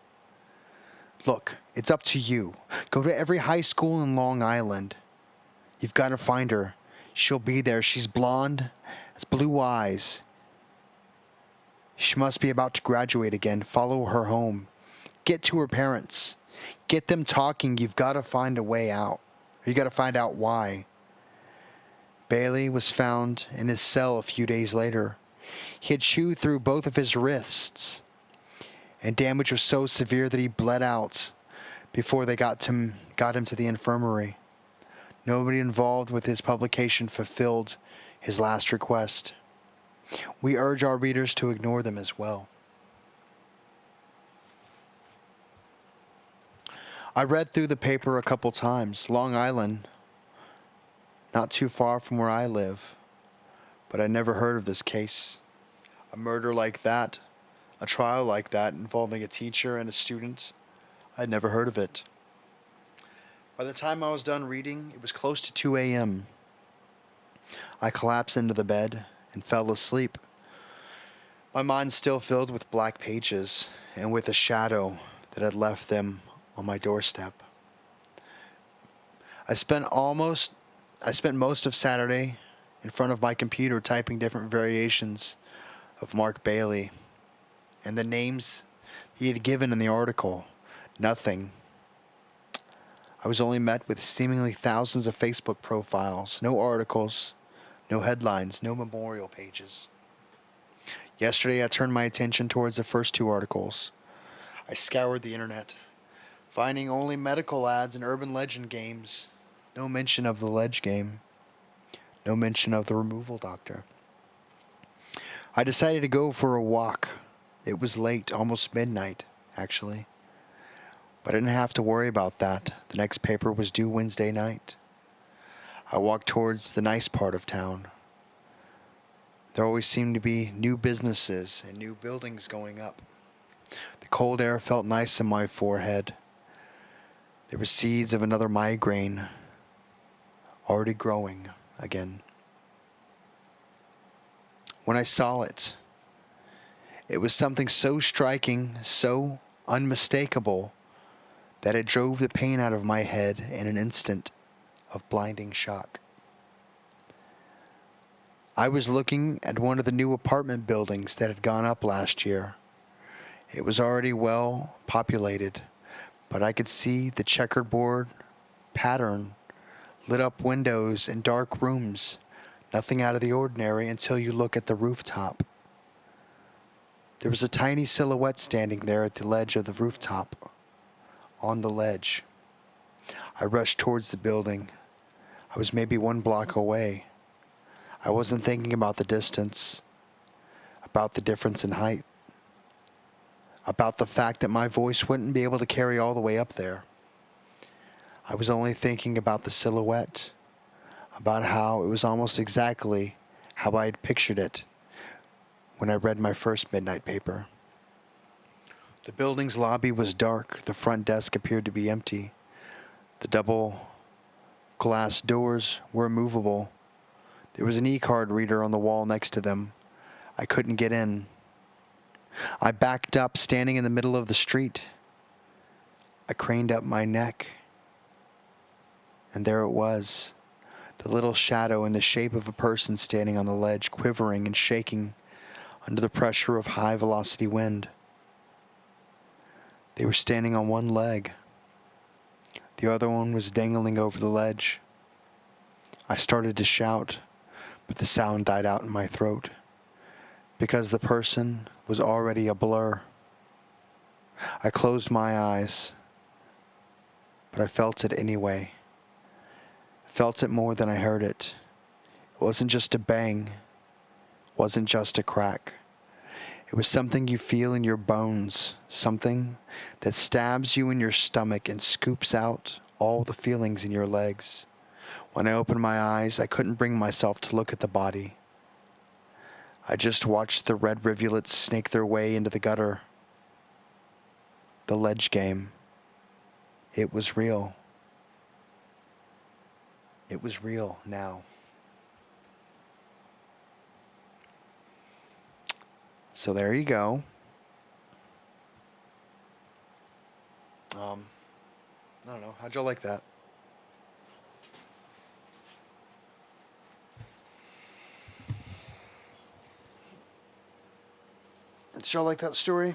Look, it's up to you. Go to every high school in Long Island. You've got to find her. She'll be there. She's blonde, has blue eyes. She must be about to graduate again. Follow her home. Get to her parents. Get them talking. You've got to find a way out. You got to find out why. Bailey was found in his cell a few days later. He had chewed through both of his wrists, and damage was so severe that he bled out before they got him to the infirmary. Nobody involved with his publication fulfilled his last request. We urge our readers to ignore them as well. I read through the paper a couple times. Long Island, not too far from where I live, but I never heard of this case. A murder like that, A trial like that involving a teacher and a student, I'd never heard of it. By the time I was done reading, it was close to 2 a.m. I collapsed into the bed and fell asleep. My mind still filled with black pages and with a shadow that had left them on my doorstep. I spent almost I spent most of Saturday in front of my computer typing different variations of Mark Bailey and the names he had given in the article. Nothing. I was only met with seemingly thousands of Facebook profiles, no articles, no headlines, no memorial pages. Yesterday, I turned my attention towards the first two articles. I scoured the internet, finding only medical ads and urban legend games. No mention of the ledge game. No mention of the removal doctor. I decided to go for a walk. It was late, almost midnight, actually. But I didn't have to worry about that. The next paper was due Wednesday night. I walked towards the nice part of town. There always seemed to be new businesses and new buildings going up. The cold air felt nice in my forehead. There were seeds of another migraine already growing again. When I saw it, it was something so striking, so unmistakable, that it drove the pain out of my head in an instant of blinding shock. I was looking at one of the new apartment buildings that had gone up last year. It was already well populated, but I could see the checkerboard pattern, lit up windows and dark rooms. Nothing out of the ordinary until you look at the rooftop. There was a tiny silhouette standing there at the ledge of the rooftop. On the ledge. I rushed towards the building. I was maybe 1 block away. I wasn't thinking about the distance, about the difference in height, about the fact that my voice wouldn't be able to carry all the way up there. I was only thinking about the silhouette, about how it was almost exactly how I had pictured it when I read my first midnight paper. The building's lobby was dark. The front desk appeared to be empty. The double glass doors were immovable. There was an e-card reader on the wall next to them. I couldn't get in. I backed up, standing in the middle of the street. I craned up my neck. And there it was, the little shadow in the shape of a person standing on the ledge, quivering and shaking under the pressure of high-velocity wind. They were standing on one leg. The other one was dangling over the ledge. I started to shout, but the sound died out in my throat, because the person was already a blur. I closed my eyes, but I felt it anyway. Felt it more than I heard it. It wasn't just a bang. It wasn't just a crack. It was something you feel in your bones, something that stabs you in your stomach and scoops out all the feelings in your legs. When I opened my eyes, I couldn't bring myself to look at the body. I just watched the red rivulets snake their way into the gutter. The ledge game. It was real. It was real now. So there you go. I don't know. How'd y'all like that? Did y'all like that story?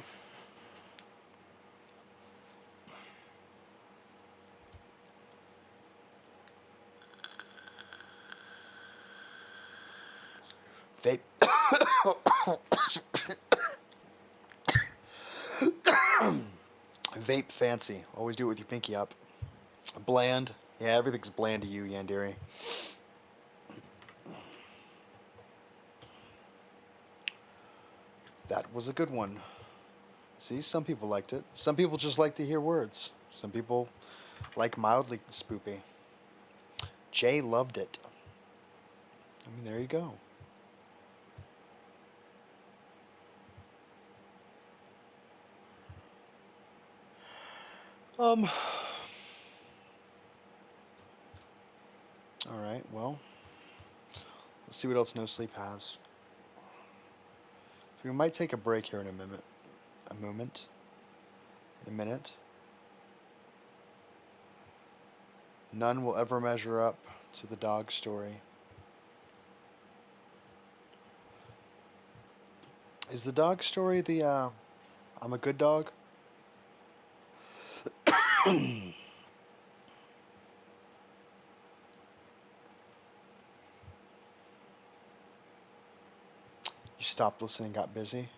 Vape. Vape fancy. Always do it with your pinky up. Bland. Yeah, everything's bland to you, Yandere. That was a good one. See, some people liked it. Some people just like to hear words. Some people like mildly spoopy. Jay loved it. I mean, there you go. Um. All right. Well, let's see what else No Sleep has. So we might take a break here in a minute. In a minute. None will ever measure up to the dog story. Is the dog story the I'm a good dog? You stopped listening, got busy?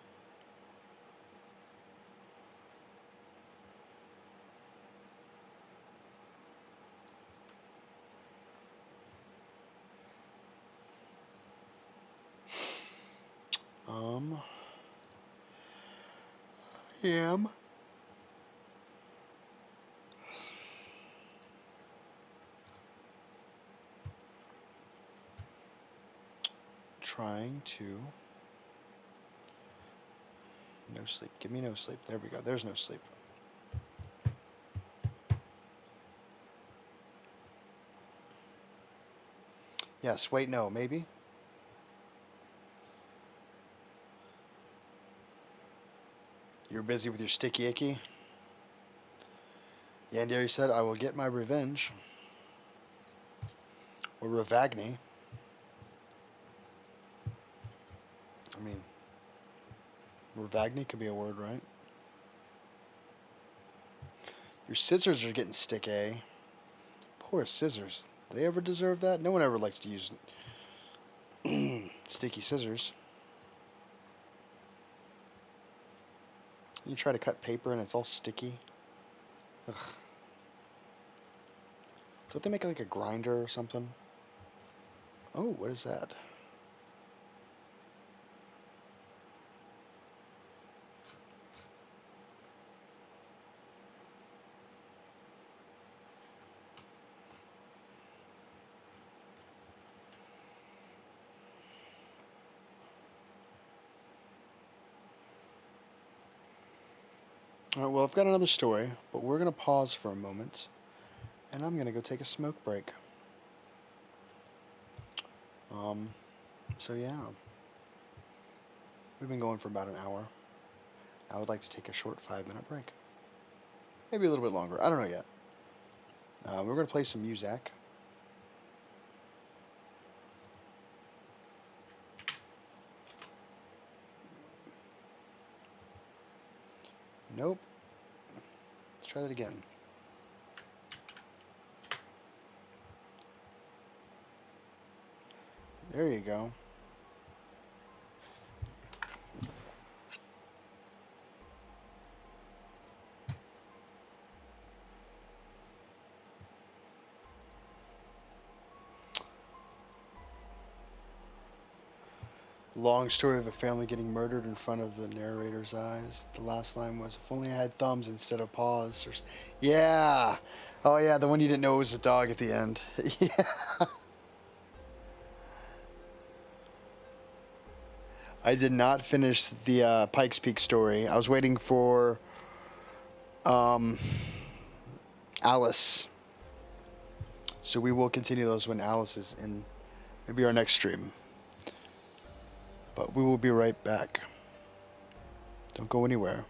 Am trying to no sleep. Give me no sleep. There we go. There's no sleep. Yes, wait, no, maybe. You're busy with your sticky icky. Yandere said, I will get my revenge. Or Revagni. I mean, Revagni could be a word, right? Your scissors are getting sticky. Poor scissors. They ever deserve that? No one ever likes to use sticky scissors. You try to cut paper and it's all sticky. Ugh. Don't they make like a grinder or something? Oh, what is that? All right, well, I've got another story, but we're going to pause for a moment, and I'm going to go take a smoke break. So yeah, we've been going for about an hour. I would like to take a short 5-minute break. Maybe a little bit longer. I don't know yet. We're going to play some music. Nope. Let's try that again. There you go. Long story of a family getting murdered in front of the narrator's eyes. The last line was, if only I had thumbs instead of paws. Yeah. Oh, yeah, the one you didn't know was a dog at the end. Yeah. I did not finish the Pikes Peak story. I was waiting for Alice. So we will continue those when Alice is in maybe our next stream. But we will be right back. Don't go anywhere.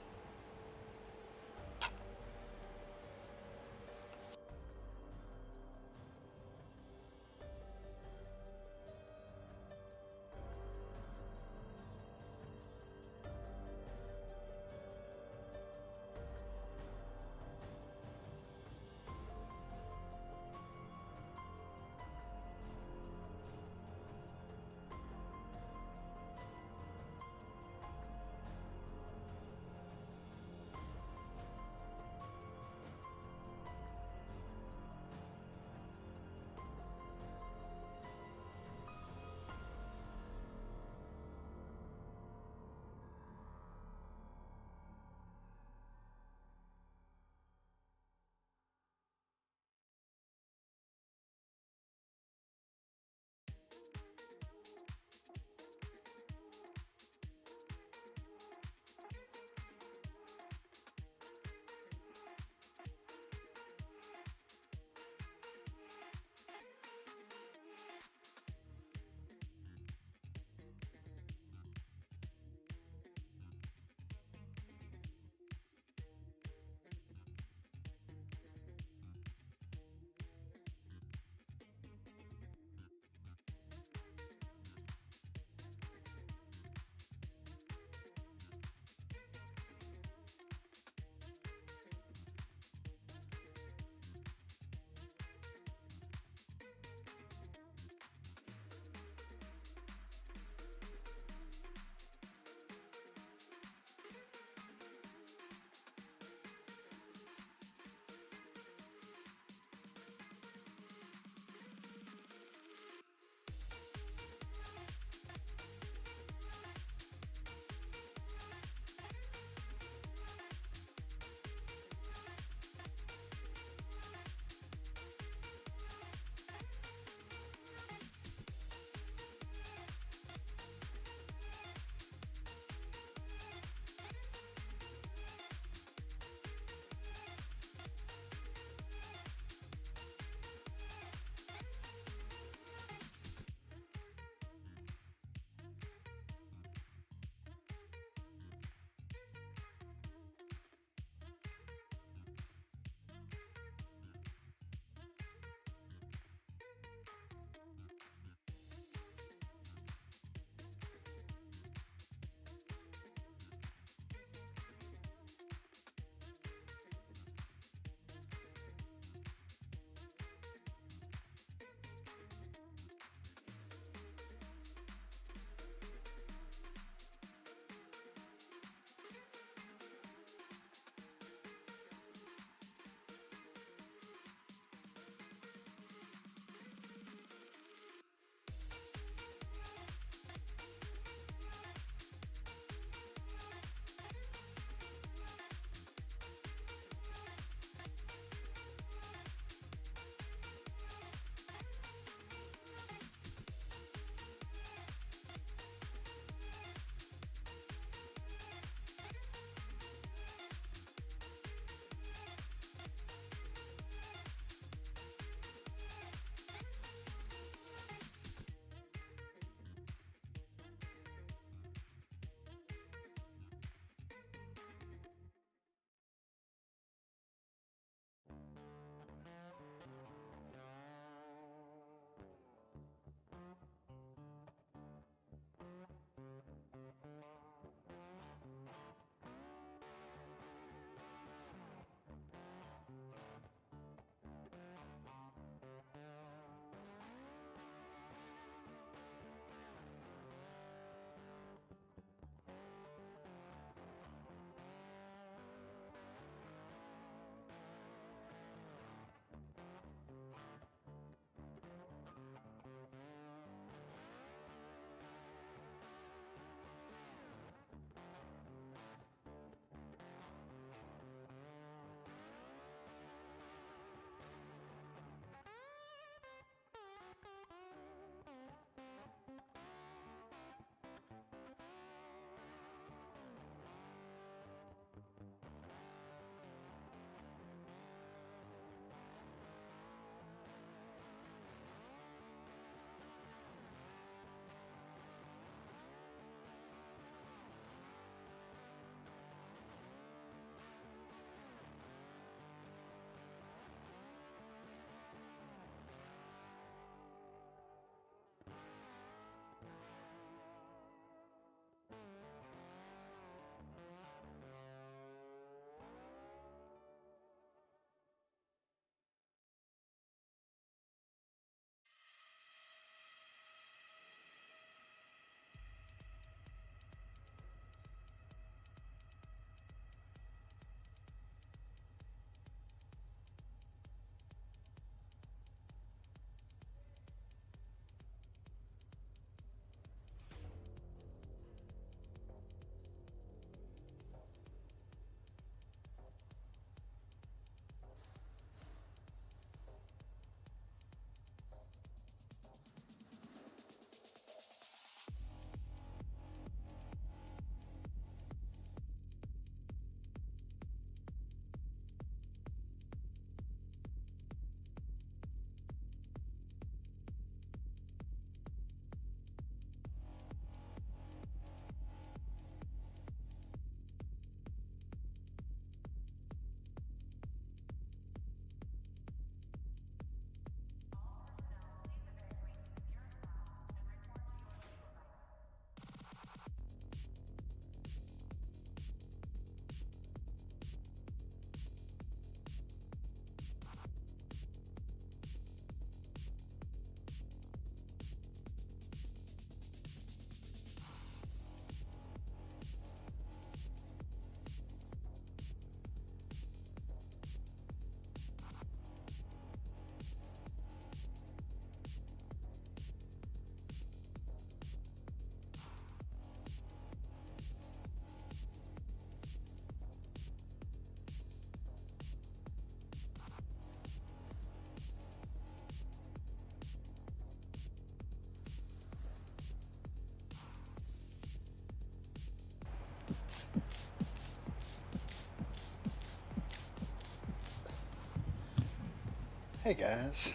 Hey guys.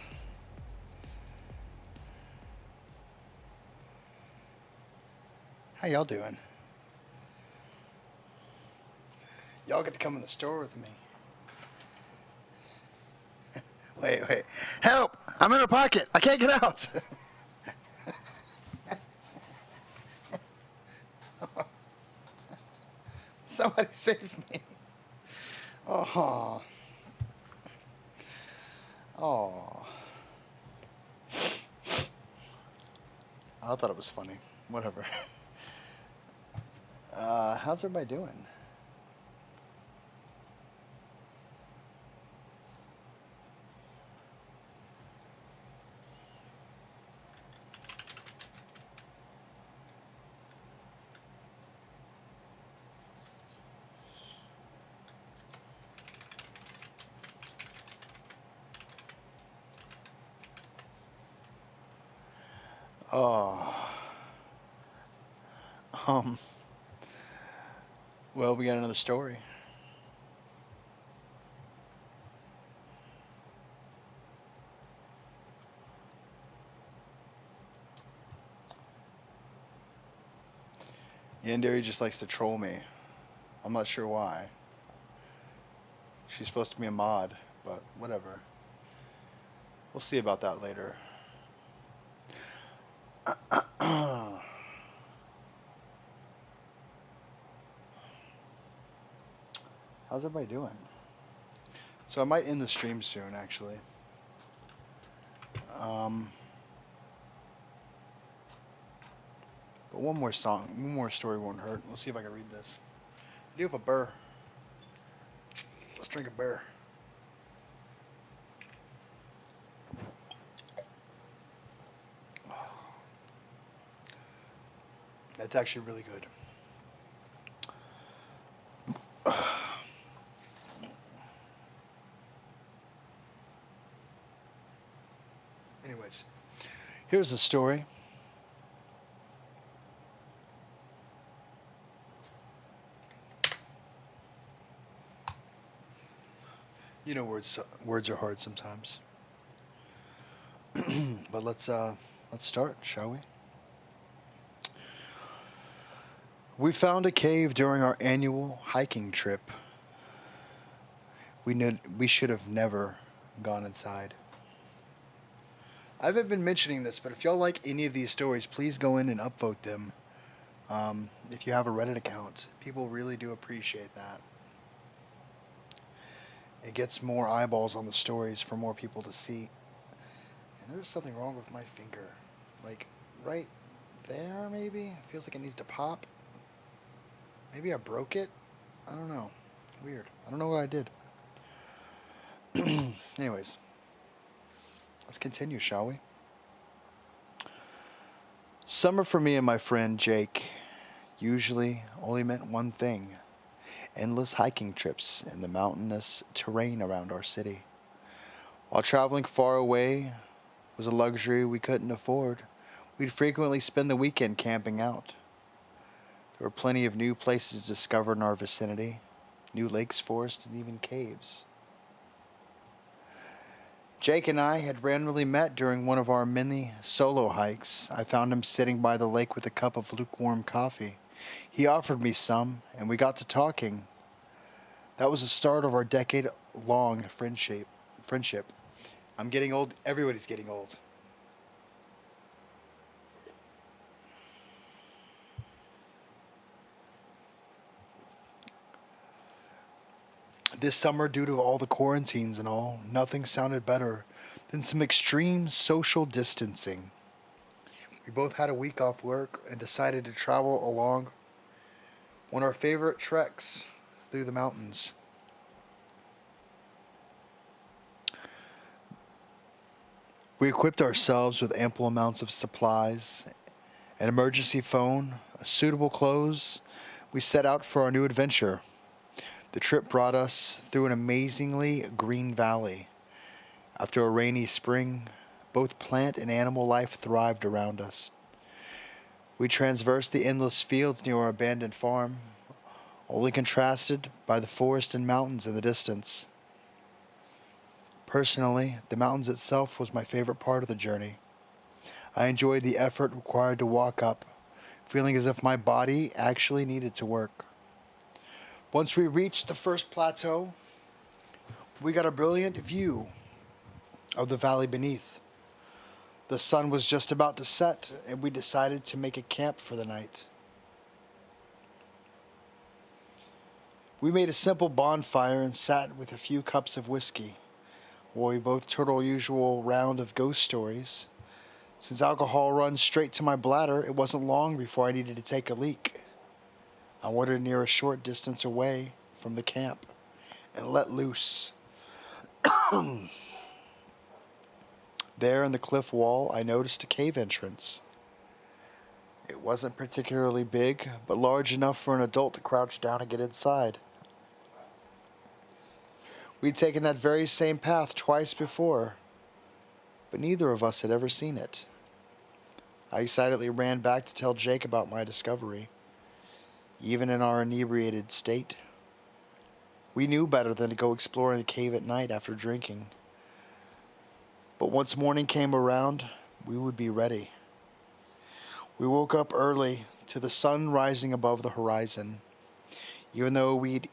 How y'all doing? Y'all get to come in the store with me. Wait. Help! I'm in a pocket. I can't get out. Somebody save me. Oh. Oh. I thought it was funny. Whatever. How's everybody doing? Oh. Um. Well, we got another story. Yandere just likes to troll me. I'm not sure why. She's supposed to be a mod, but whatever. We'll see about that later. How's everybody doing? So I might end the stream soon, actually. But one more story won't hurt. Let's see if I can read this. I do have a burr. Let's drink a burr. That's actually really good. Anyways, here's the story. You know, words are hard sometimes. But let's start, shall we? We found a cave during our annual hiking trip. We should have never gone inside. I haven't been mentioning this, but if y'all like any of these stories, please go in and upvote them. If you have a Reddit account, people really do appreciate that. It gets more eyeballs on the stories for more people to see. And there's something wrong with my finger. Like, right there, maybe? It feels like it needs to pop. Maybe I broke it? I don't know. Weird. I don't know what I did. Anyways. Let's continue, shall we? Summer for me and my friend Jake usually only meant one thing: endless hiking trips in the mountainous terrain around our city. While traveling far away was a luxury we couldn't afford, we'd frequently spend the weekend camping out. There were plenty of new places to discover in our vicinity, new lakes, forests, and even caves. Jake and I had randomly met during one of our many solo hikes. I found him sitting by the lake with a cup of lukewarm coffee. He offered me some, and we got to talking. That was the start of our decade-long friendship. I'm getting old. Everybody's getting old. This summer, due to all the quarantines and all, nothing sounded better than some extreme social distancing. We both had a week off work and decided to travel along one of our favorite treks through the mountains. We equipped ourselves with ample amounts of supplies, an emergency phone, suitable clothes. We set out for our new adventure. The trip brought us through an amazingly green valley. After a rainy spring, both plant and animal life thrived around us. We traversed the endless fields near our abandoned farm, only contrasted by the forest and mountains in the distance. Personally, the mountains itself was my favorite part of the journey. I enjoyed the effort required to walk up, feeling as if my body actually needed to work. Once we reached the first plateau, we got a brilliant view of the valley beneath. The sun was just about to set, and we decided to make a camp for the night. We made a simple bonfire and sat with a few cups of whiskey, while we both told our usual round of ghost stories. Since alcohol runs straight to my bladder, it wasn't long before I needed to take a leak. I wandered near a short distance away from the camp and let loose. There in the cliff wall, I noticed a cave entrance. It wasn't particularly big, but large enough for an adult to crouch down and get inside. We'd taken that very same path twice before, but neither of us had ever seen it. I excitedly ran back to tell Jake about my discovery. Even in our inebriated state, we knew better than to go exploring a cave at night after drinking. But once morning came around, we would be ready. We woke up early to the sun rising above the horizon. Even though we'd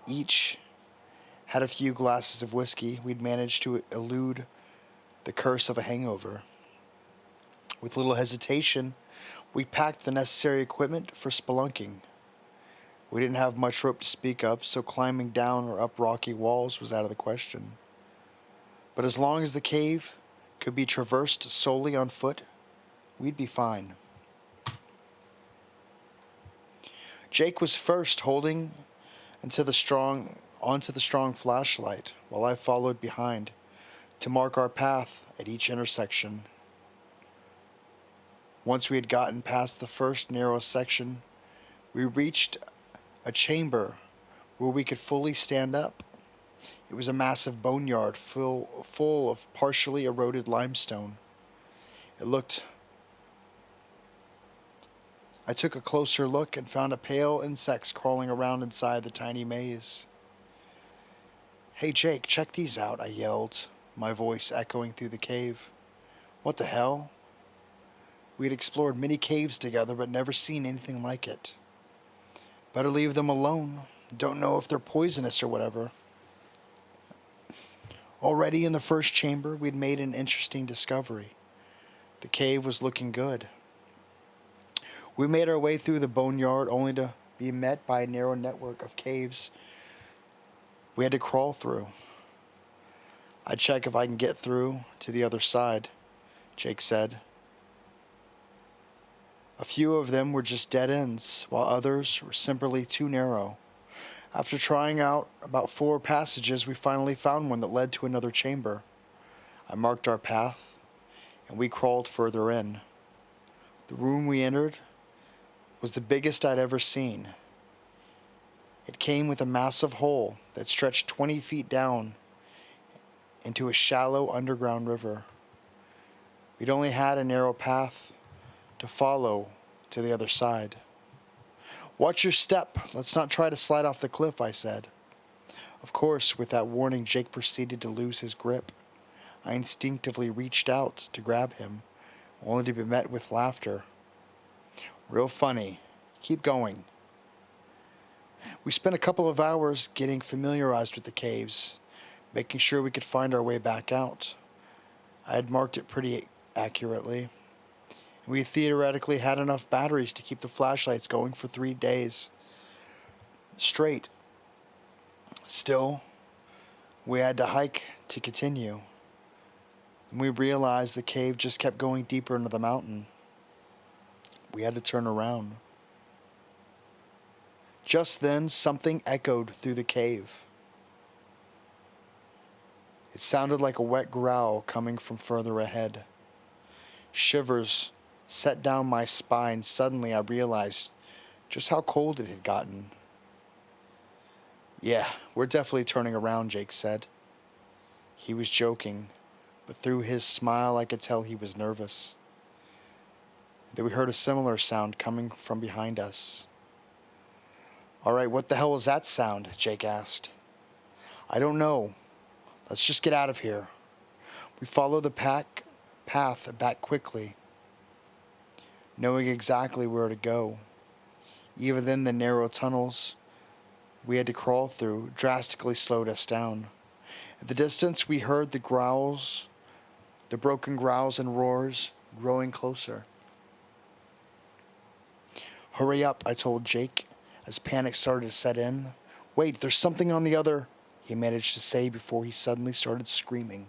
each had a few glasses of whiskey, we'd managed to elude the curse of a hangover. With little hesitation, we packed the necessary equipment for spelunking. We didn't have much rope to speak of, so climbing down or up rocky walls was out of the question. But as long as the cave could be traversed solely on foot, we'd be fine. Jake was first, holding onto the strong flashlight, while I followed behind to mark our path at each intersection. Once we had gotten past the first narrow section, we reached a chamber where we could fully stand up. It was a massive boneyard full of partially eroded limestone. I took a closer look and found a pale insects crawling around inside the tiny maze. "Hey Jake, check these out," I yelled, my voice echoing through the cave. "What the hell?" We had explored many caves together but never seen anything like it. "Better leave them alone. Don't know if they're poisonous or whatever." Already in the first chamber, we'd made an interesting discovery. The cave was looking good. We made our way through the boneyard only to be met by a narrow network of caves we had to crawl through. "I'd check if I can get through to the other side," Jake said. A few of them were just dead ends, while others were simply too narrow. After trying out about 4 passages, we finally found one that led to another chamber. I marked our path, and we crawled further in. The room we entered was the biggest I'd ever seen. It came with a massive hole that stretched 20 feet down into a shallow underground river. We'd only had a narrow path to follow to the other side. "Watch your step. Let's not try to slide off the cliff," I said. Of course, with that warning, Jake proceeded to lose his grip. I instinctively reached out to grab him, only to be met with laughter. "Real funny. Keep going." We spent a couple of hours getting familiarized with the caves, making sure we could find our way back out. I had marked it pretty accurately. We theoretically had enough batteries to keep the flashlights going for 3 days straight. Still, we had to hike to continue. And we realized the cave just kept going deeper into the mountain. We had to turn around. Just then, something echoed through the cave. It sounded like a wet growl coming from further ahead. Shivers set down my spine. Suddenly, I realized just how cold it had gotten. "Yeah, we're definitely turning around," Jake said. He was joking, but through his smile I could tell he was nervous. Then we heard a similar sound coming from behind us. "All right, what the hell was that sound?" Jake asked. "I don't know, Let's just get out of here. We followed the path back quickly, knowing exactly where to go. Even then, the narrow tunnels we had to crawl through drastically slowed us down. At the distance, we heard the growls, the broken growls and roars growing closer. Hurry up, I told Jake, as panic started to set in. Wait, there's something on the other, he managed to say before he suddenly started screaming.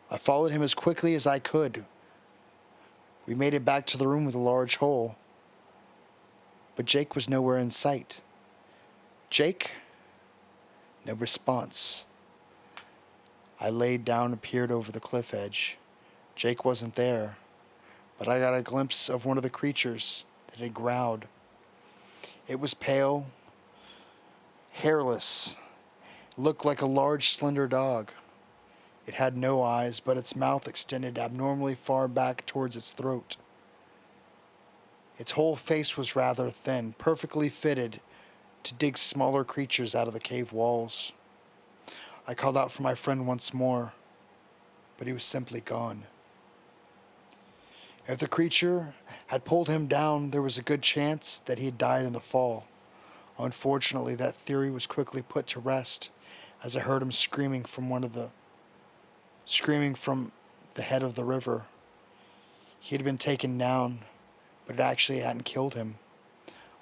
I followed him as quickly as I could. We made it back to the room with a large hole, but Jake was nowhere in sight. Jake? No response. I laid down and peered over the cliff edge. Jake wasn't there, but I got a glimpse of one of the creatures that had growled. It was pale, hairless. It looked like a large, slender dog. It had no eyes, but its mouth extended abnormally far back towards its throat. Its whole face was rather thin, perfectly fitted to dig smaller creatures out of the cave walls. I called out for my friend once more, but he was simply gone. If the creature had pulled him down, there was a good chance that he had died in the fall. Unfortunately, that theory was quickly put to rest as I heard him screaming from the head of the river. He had been taken down, but it actually hadn't killed him.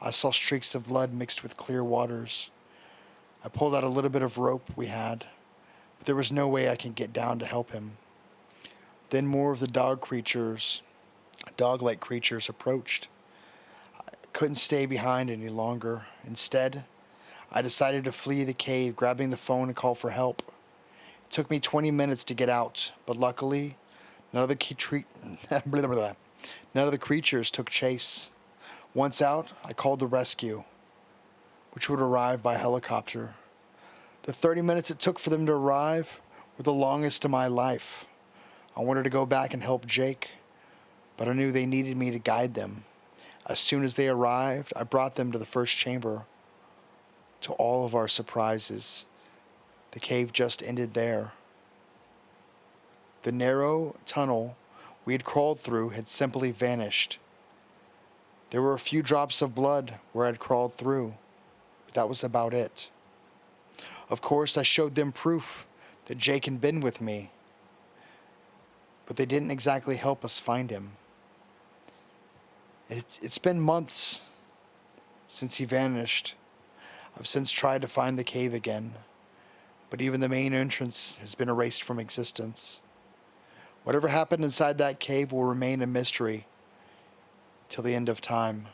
I saw streaks of blood mixed with clear waters. I pulled out a little bit of rope we had, but there was no way I could get down to help him. Then more of the dog-like creatures approached. I couldn't stay behind any longer. Instead, I decided to flee the cave, grabbing the phone and call for help. It took me 20 minutes to get out, but luckily, none of the creatures took chase. Once out, I called the rescue, which would arrive by helicopter. The 30 minutes it took for them to arrive were the longest of my life. I wanted to go back and help Jake, but I knew they needed me to guide them. As soon as they arrived, I brought them to the first chamber. To all of our surprises, the cave just ended there. The narrow tunnel we had crawled through had simply vanished. There were a few drops of blood where I'd crawled through, but that was about it. Of course, I showed them proof that Jake had been with me, but they didn't exactly help us find him. It's been months since he vanished. I've since tried to find the cave again, but even the main entrance has been erased from existence. Whatever happened inside that cave will remain a mystery till the end of time.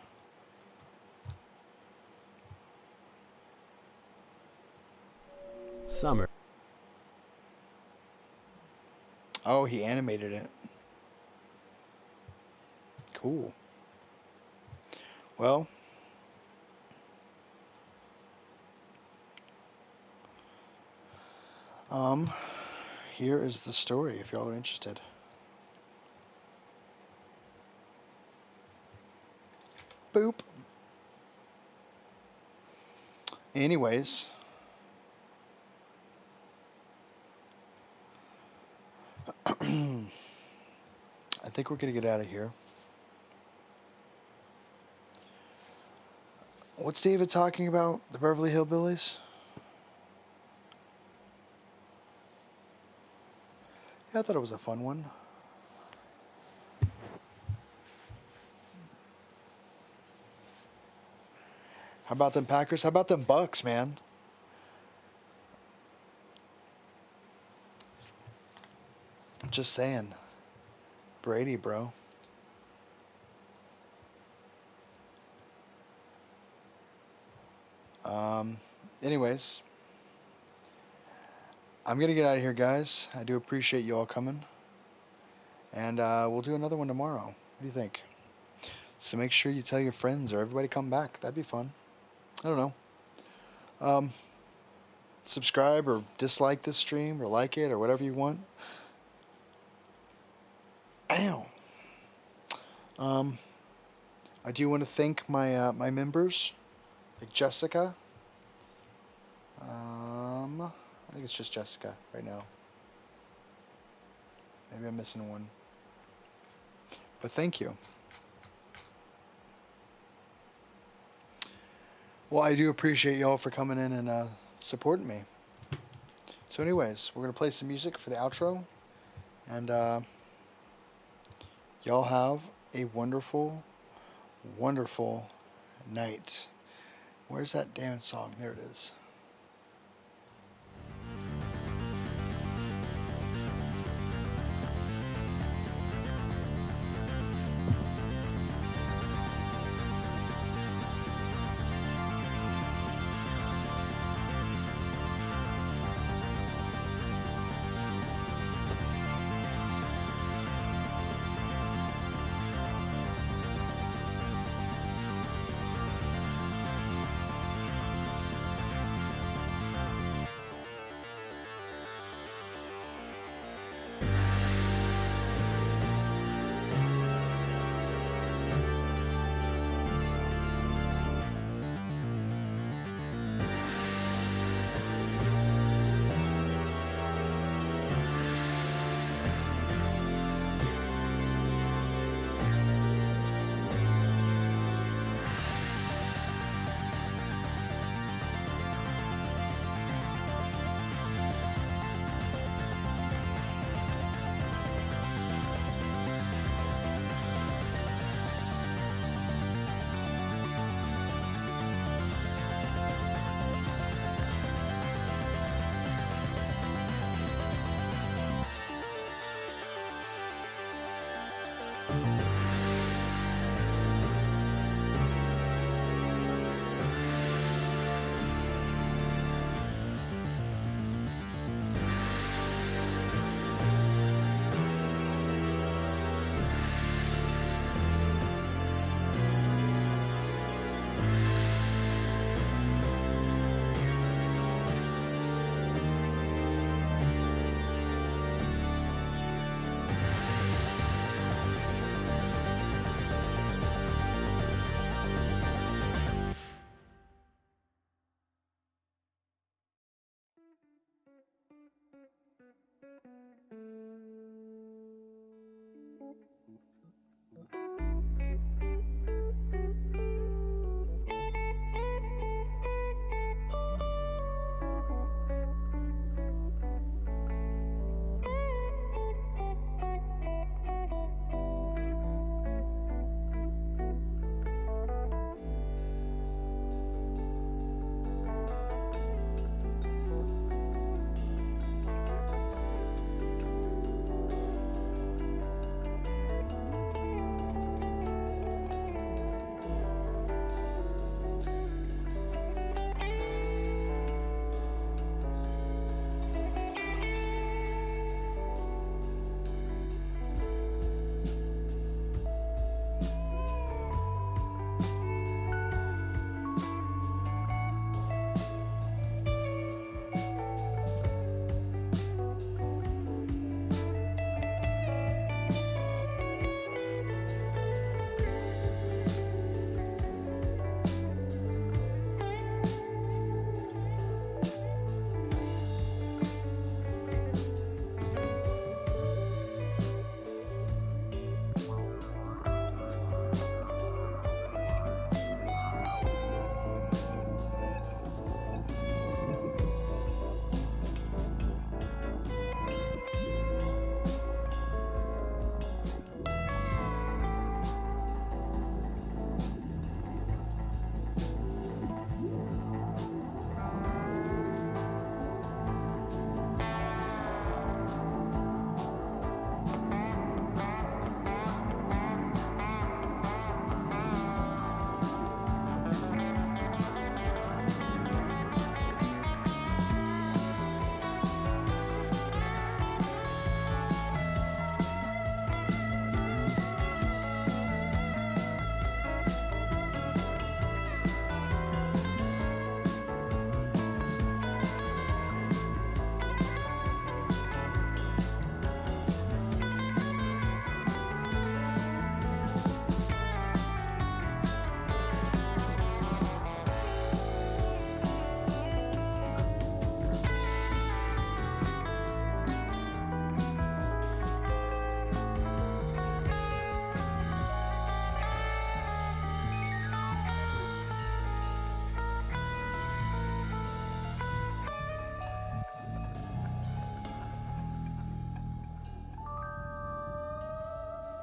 Summer. Oh, he animated it. Cool. Well, here is the story if y'all are interested. Boop. Anyways, I think we're gonna get out of here. What's David talking about? The Beverly Hillbillies? Yeah, I thought it was a fun one. How about them Packers? How about them Bucks, man? Just saying. Brady, bro. Anyways, I'm going to get out of here, guys. I do appreciate you all coming. And we'll do another one tomorrow. What do you think? So make sure you tell your friends or everybody come back. That'd be fun. I don't know. Subscribe or dislike this stream or like it or whatever you want. Ow. I do want to thank my members, like Jessica. think it's just Jessica right now. Maybe I'm missing one. But thank you. Well, I do appreciate y'all for coming in and supporting me. So, anyways, we're gonna play some music for the outro, and y'all have a wonderful, wonderful night. Where's that damn song? There it is.